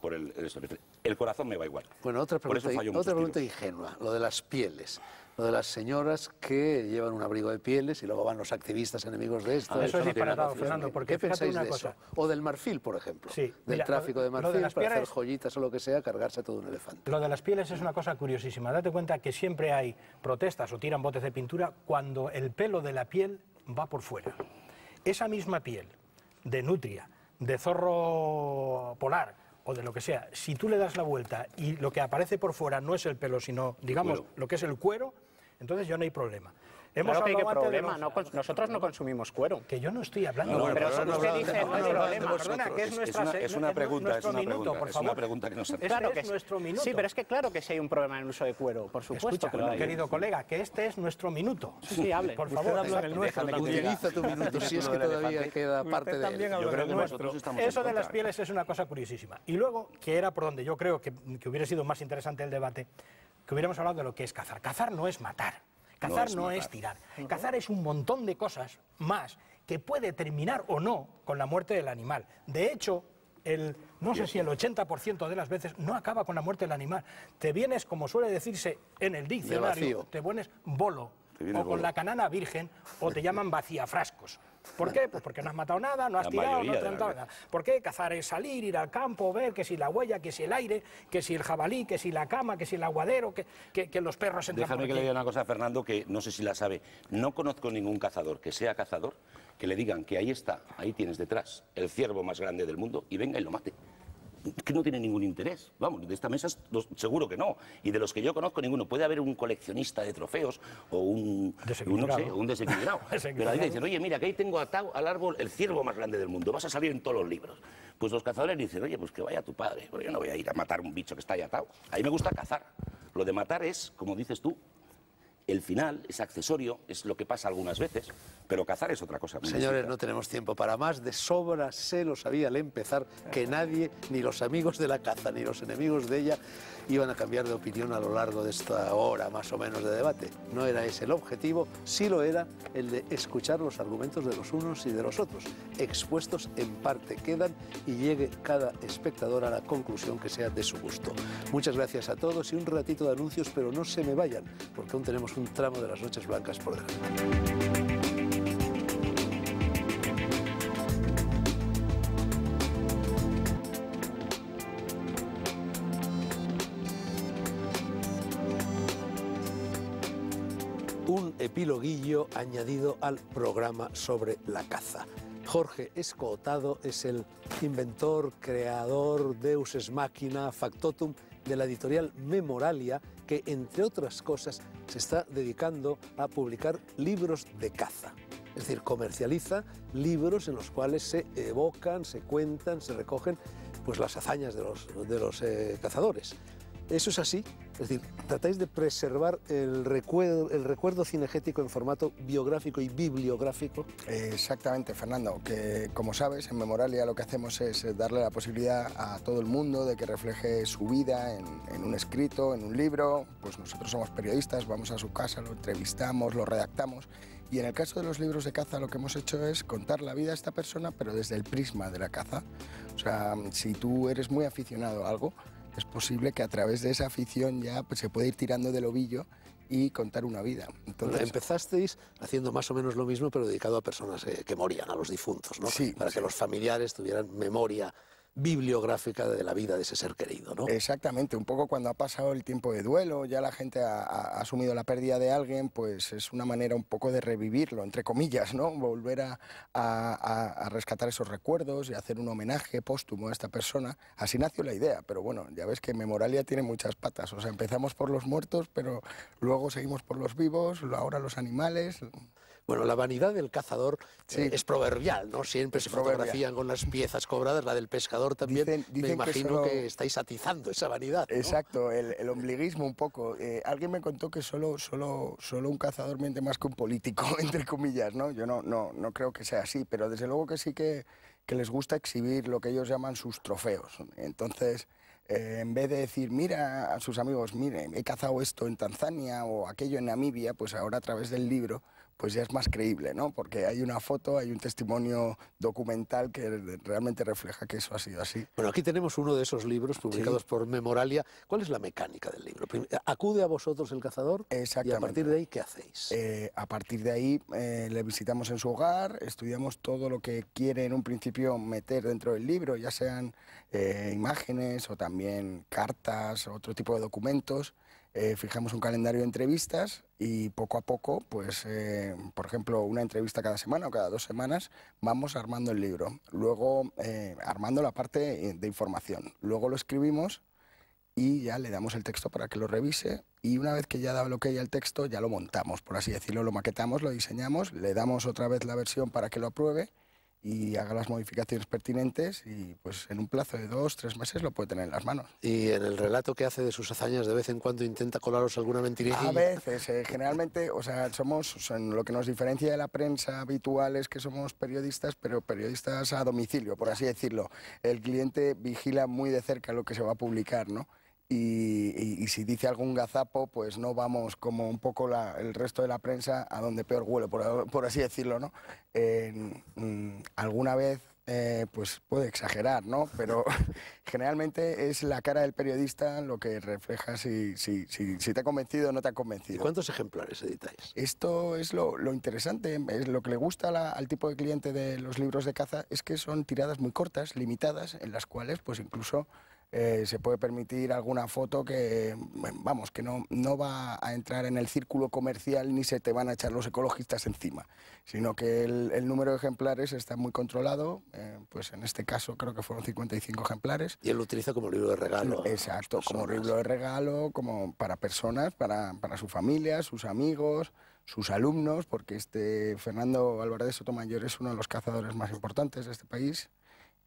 Speaker 2: corazón me va igual.
Speaker 1: Bueno, otra pregunta ingenua, lo de las pieles. Lo de las señoras que llevan un abrigo de pieles y luego van los activistas enemigos de esto.
Speaker 3: Eso es disparatado, Fernando, porque
Speaker 1: ¿qué pensáis de eso? O del marfil, por ejemplo. Sí, del tráfico de marfil para hacer joyitas o lo que sea, cargarse a todo un elefante.
Speaker 3: Lo de las pieles es una cosa curiosísima. Date cuenta que siempre hay protestas o tiran botes de pintura cuando el pelo de la piel va por fuera. Esa misma piel de nutria, de zorro polar o de lo que sea, si tú le das la vuelta y lo que aparece por fuera no es el pelo, sino, digamos, lo que es el cuero, entonces ya no hay problema.
Speaker 5: Claro que hay problema, nosotros no consumimos cuero.
Speaker 3: Que yo no estoy hablando.
Speaker 5: No, pero usted dice, no hay problema.
Speaker 3: Perdona, que
Speaker 2: es una pregunta,
Speaker 3: por favor.
Speaker 2: una pregunta que nos hace.
Speaker 5: Claro que
Speaker 3: es nuestro minuto.
Speaker 5: Sí, pero es que claro que sí hay un problema en el uso de cuero, por supuesto.
Speaker 3: Escucha, querido colega, que este es nuestro minuto.
Speaker 5: Sí, hable.
Speaker 3: Por favor, habla el nuestro.
Speaker 1: Utiliza tu minuto, si es que todavía queda parte de él.
Speaker 2: Yo creo que nosotros estamos
Speaker 3: Eso de las pieles es una cosa curiosísima. Y luego, que era por donde yo creo que hubiera sido más interesante el debate, que hubiéramos hablado de lo que es cazar. Cazar no es matar. Cazar no es tirar. Cazar es un montón de cosas más que puede terminar o no con la muerte del animal. De hecho, no sé si el 80% de las veces no acaba con la muerte del animal. Te vienes, como suele decirse en el diccionario, te pones bolo. o con la canana virgen, o te llaman vaciafrascos. ¿Por qué? Pues porque no has matado nada, no has tirado, no has tentado nada. ¿Por qué? Cazar es salir, ir al campo, ver que si la huella, que si el aire, que si el jabalí, que si la cama, que si el aguadero, que los perros entran por
Speaker 2: Déjame
Speaker 3: aquí.
Speaker 2: que le diga una cosa a Fernando que no sé si la sabe. No conozco ningún cazador que sea cazador que le digan que ahí está, ahí tienes detrás el ciervo más grande del mundo y venga y lo mate. Que no tiene ningún interés. Vamos, de esta mesa seguro que no. Y de los que yo conozco, ninguno. Puede haber un coleccionista de trofeos o un desequilibrado. Pero ahí le dicen, oye, mira, que ahí tengo atado al árbol el ciervo más grande del mundo. Vas a salir en todos los libros. Pues los cazadores dicen, oye, pues que vaya tu padre. Porque yo no voy a ir a matar un bicho que está ahí atado. A mí me gusta cazar. Lo de matar es, como dices tú, el final, es accesorio, es lo que pasa algunas veces, pero cazar es otra cosa.
Speaker 1: Señores, no tenemos tiempo para más. De sobra se lo sabía al empezar que nadie, ni los amigos de la caza, ni los enemigos de ella, iban a cambiar de opinión a lo largo de esta hora más o menos de debate. No era ese el objetivo, sí lo era el de escuchar los argumentos de los unos y de los otros. Expuestos en parte quedan y llegue cada espectador a la conclusión que sea de su gusto. Muchas gracias a todos y un ratito de anuncios, pero no se me vayan, porque aún tenemos un tramo de las noches blancas por delante. Un epiloguillo añadido al programa sobre la caza. Jorge Escootado es el inventor, creador, deus ex machina, factotum de la editorial Memoralia, que entre otras cosas se está dedicando a publicar libros de caza. Es decir, comercializa libros en los cuales se evocan, se cuentan, se recogen pues, las hazañas de los cazadores. Eso es así, es decir, tratáis de preservar el recuerdo cinegético en formato biográfico y bibliográfico.
Speaker 8: Exactamente, Fernando, que como sabes, en Memoralia lo que hacemos es darle la posibilidad a todo el mundo de que refleje su vida en un escrito, en un libro. Pues nosotros somos periodistas, vamos a su casa, lo entrevistamos, lo redactamos. Y en el caso de los libros de caza lo que hemos hecho es contar la vida de esta persona, pero desde el prisma de la caza. O sea, si tú eres muy aficionado a algo, es posible que a través de esa afición ya pues, se puede ir tirando del ovillo y contar una vida.
Speaker 1: Entonces, empezasteis haciendo más o menos lo mismo, pero dedicado a personas que morían, a los difuntos, ¿no?
Speaker 8: Sí,
Speaker 1: para que los familiares tuvieran memoria bibliográfica de la vida de ese ser querido, ¿no?
Speaker 8: Exactamente, un poco cuando ha pasado el tiempo de duelo, ya la gente ha asumido la pérdida de alguien, pues es una manera un poco de revivirlo, entre comillas, ¿no? Volver a rescatar esos recuerdos y hacer un homenaje póstumo a esta persona. Así nació la idea, pero bueno, ya ves que Memoralia tiene muchas patas, o sea, empezamos por los muertos, pero luego seguimos por los vivos, ahora los animales.
Speaker 1: Bueno, la vanidad del cazador es proverbial, ¿no? Siempre se fotografían con las piezas cobradas, la del pescador también.
Speaker 8: Dicen
Speaker 1: me imagino que estáis atizando esa vanidad, ¿no?
Speaker 8: Exacto, el ombliguismo un poco. Alguien me contó que solo un cazador miente más que un político, entre comillas, ¿no? Yo no creo que sea así, pero desde luego que sí que les gusta exhibir lo que ellos llaman sus trofeos. Entonces, en vez de decir, mira a sus amigos, mire, he cazado esto en Tanzania o aquello en Namibia, pues ahora a través del libro pues ya es más creíble, ¿no? Porque hay una foto, hay un testimonio documental que realmente refleja que eso ha sido así.
Speaker 1: Bueno, aquí tenemos uno de esos libros publicados por Memoralia. ¿Cuál es la mecánica del libro? ¿Acude a vosotros el cazador?
Speaker 8: Exactamente.
Speaker 1: ¿Y a partir de ahí qué hacéis?
Speaker 8: A partir de ahí le visitamos en su hogar, estudiamos todo lo que quiere en un principio meter dentro del libro, ya sean imágenes o también cartas, otro tipo de documentos. Fijamos un calendario de entrevistas y poco a poco, pues, por ejemplo, una entrevista cada semana o cada 2 semanas, vamos armando el libro. Luego, armando la parte de información. Luego lo escribimos y ya le damos el texto para que lo revise. Y una vez que ya da el ok al texto, ya lo montamos, por así decirlo. Lo maquetamos, lo diseñamos, le damos otra vez la versión para que lo apruebe y haga las modificaciones pertinentes y pues en un plazo de 2-3 meses lo puede tener en las manos.
Speaker 1: Y en el relato que hace de sus hazañas de vez en cuando intenta colaros alguna mentirilla.
Speaker 8: A veces, generalmente, o sea, lo que nos diferencia de la prensa habitual es que somos periodistas, pero periodistas a domicilio, por así decirlo. El cliente vigila muy de cerca lo que se va a publicar, ¿no? Y si dice algún gazapo, pues no vamos como un poco el resto de la prensa a donde peor huele, por así decirlo, ¿no? Alguna vez pues puede exagerar, ¿no? Pero generalmente es la cara del periodista lo que refleja si te ha convencido o no te ha
Speaker 1: ¿Y
Speaker 8: convencido.
Speaker 1: cuántos ejemplares editáis?
Speaker 8: Esto es lo interesante, es lo que le gusta al tipo de cliente de los libros de caza, es que son tiradas muy cortas, limitadas, en las cuales pues incluso se puede permitir alguna foto que, vamos, que no va a entrar en el círculo comercial ni se te van a echar los ecologistas encima, sino que el número de ejemplares está muy controlado, pues en este caso creo que fueron 55 ejemplares.
Speaker 1: Y él lo utiliza como libro de regalo.
Speaker 8: Exacto, como libro de regalo, como para personas, para su familia, sus amigos, sus alumnos, porque Fernando Álvarez de Sotomayor es uno de los cazadores más importantes de este país.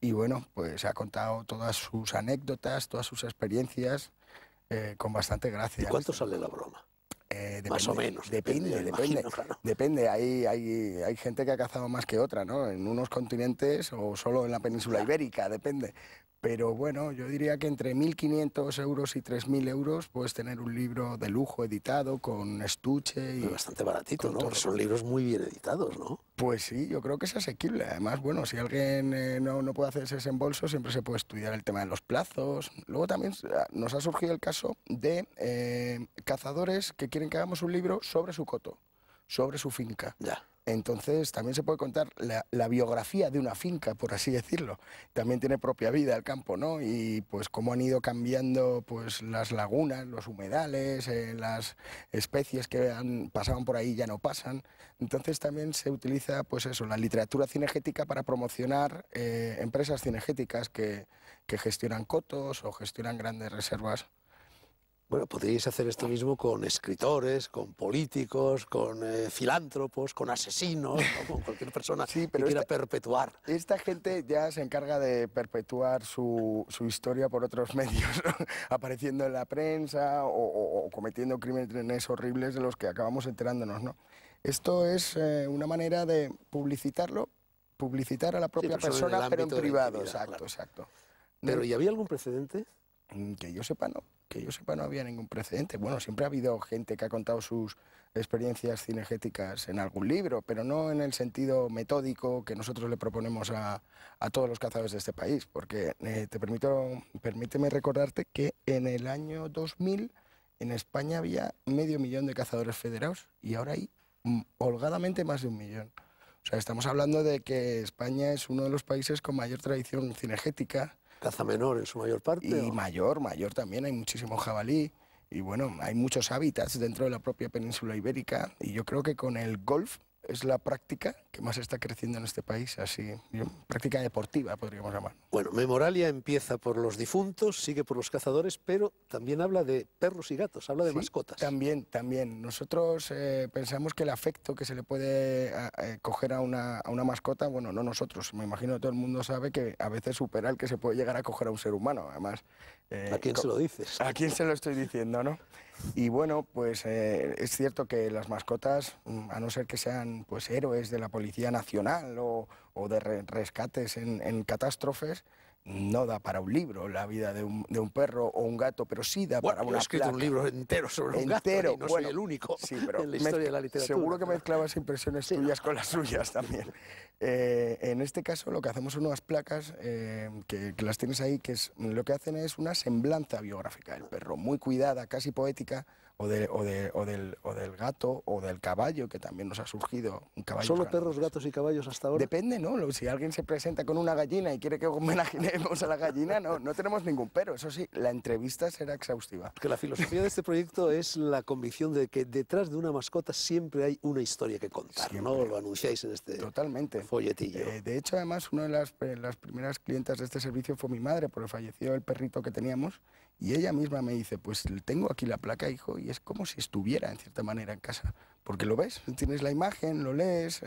Speaker 8: Y bueno, pues ha contado todas sus anécdotas, todas sus experiencias con bastante gracia.
Speaker 1: ¿Y cuánto sale la broma?
Speaker 8: Depende,
Speaker 1: más o menos.
Speaker 8: Depende.
Speaker 1: Imagino, claro.
Speaker 8: Depende. Hay gente que ha cazado más que otra, ¿no? En unos continentes o solo en la península ibérica, depende. Pero bueno, yo diría que entre 1.500 euros y 3.000 euros puedes tener un libro de lujo editado con estuche. Y
Speaker 1: bastante baratito, ¿no?
Speaker 8: todo.
Speaker 1: Son libros muy bien editados, ¿no?
Speaker 8: Pues sí, yo creo que es asequible. Además, bueno, si alguien no puede hacer ese desembolso, siempre se puede estudiar el tema de los plazos. Luego también nos ha surgido el caso de cazadores que quieren que hagamos un libro sobre su coto, sobre su finca.
Speaker 1: Ya.
Speaker 8: Entonces también se puede contar la biografía de una finca, por así decirlo. También tiene propia vida el campo, ¿no? Y pues cómo han ido cambiando pues las lagunas, los humedales, las especies que pasaban por ahí ya no pasan. Entonces también se utiliza pues eso, la literatura cinegética para promocionar empresas cinegéticas que gestionan cotos o gestionan grandes reservas.
Speaker 1: Bueno, podríais hacer esto mismo con escritores, con políticos, con filántropos, con asesinos, ¿no? Con cualquier persona que quiera perpetuar.
Speaker 8: Esta gente ya se encarga de perpetuar su historia por otros medios, ¿no? Apareciendo en la prensa o cometiendo crímenes horribles de los que acabamos enterándonos, ¿no? Esto es una manera de publicitar a la propia persona, pero en privado. Exacto.
Speaker 1: Pero ¿y había algún precedente?
Speaker 8: Que yo sepa, no. Que yo sepa, no había ningún precedente. Bueno, siempre ha habido gente que ha contado sus experiencias cinegéticas en algún libro, pero no en el sentido metódico que nosotros le proponemos a todos los cazadores de este país. Porque permíteme recordarte que en el año 2000 en España había 500.000 de cazadores federados y ahora hay holgadamente más de 1 millón. O sea, estamos hablando de que España es uno de los países con mayor tradición cinegética.
Speaker 1: ¿Caza menor en su mayor parte?
Speaker 8: Y mayor también, hay muchísimo jabalí. Y bueno, hay muchos hábitats dentro de la propia península ibérica. Y yo creo que con el golf es la práctica que más está creciendo en este país, así, práctica deportiva, podríamos llamar.
Speaker 1: Bueno, Memoralia empieza por los difuntos, sigue por los cazadores, pero también habla de perros y gatos, habla de mascotas.
Speaker 8: También. Nosotros pensamos que el afecto que se le puede coger a una mascota, bueno, no nosotros, me imagino que todo el mundo sabe que a veces supera el que se puede llegar a coger a un ser humano, además.
Speaker 1: ¿A quién se lo dices?
Speaker 8: ¿A quién se lo estoy diciendo, no? Y bueno, pues es cierto que las mascotas, a no ser que sean pues héroes de la Policía Nacional o de rescates en catástrofes, no da para un libro la vida de un perro o un gato, pero sí da para una placa.
Speaker 1: Yo he escrito un libro entero sobre un gato y no soy el único en la historia de la literatura.
Speaker 8: Seguro que mezclabas impresiones tuyas con las suyas también. En este caso lo que hacemos son unas placas que las tienes ahí, lo que hacen es una semblanza biográfica del perro, muy cuidada, casi poética, o del gato o del caballo, que también nos ha surgido un caballo.
Speaker 1: ¿Solo perros, gatos y caballos hasta ahora?
Speaker 8: Depende, ¿no? Si alguien se presenta con una gallina y quiere que homenajemos a la gallina, no tenemos ningún pero. Eso sí, la entrevista será exhaustiva.
Speaker 1: Que la filosofía de este proyecto es la convicción de que detrás de una mascota siempre hay una historia que contar, siempre. ¿No? Lo anunciáis en este folletillo.
Speaker 8: De hecho, además, una de las primeras clientas de este servicio fue mi madre, porque falleció el perrito que teníamos, y ella misma me dice, pues tengo aquí la placa, hijo, y es como si estuviera, en cierta manera, en casa. Porque lo ves, tienes la imagen, lo lees,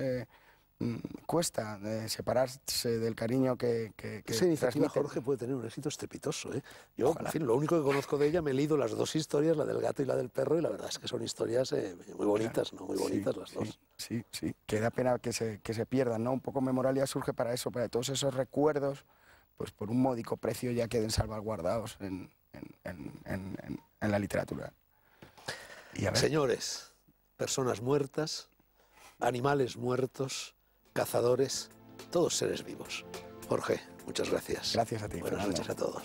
Speaker 8: cuesta separarse del cariño que
Speaker 1: esa iniciativa, Jorge, puede tener un éxito estrepitoso, ¿eh? Yo, en fin, lo único que conozco de ella, me he leído las dos historias, la del gato y la del perro, y la verdad es que son historias muy bonitas, ¿no? Muy bonitas las dos.
Speaker 8: Sí. Que da pena que se pierdan, ¿no? Un poco Memoralia surge para eso, para que todos esos recuerdos, pues por un módico precio ya queden salvaguardados en la literatura.
Speaker 1: Y señores, personas muertas, animales muertos, cazadores, todos seres vivos. Jorge, muchas gracias.
Speaker 8: Gracias a ti,
Speaker 1: Buenas
Speaker 8: Fernando.
Speaker 1: noches a todos.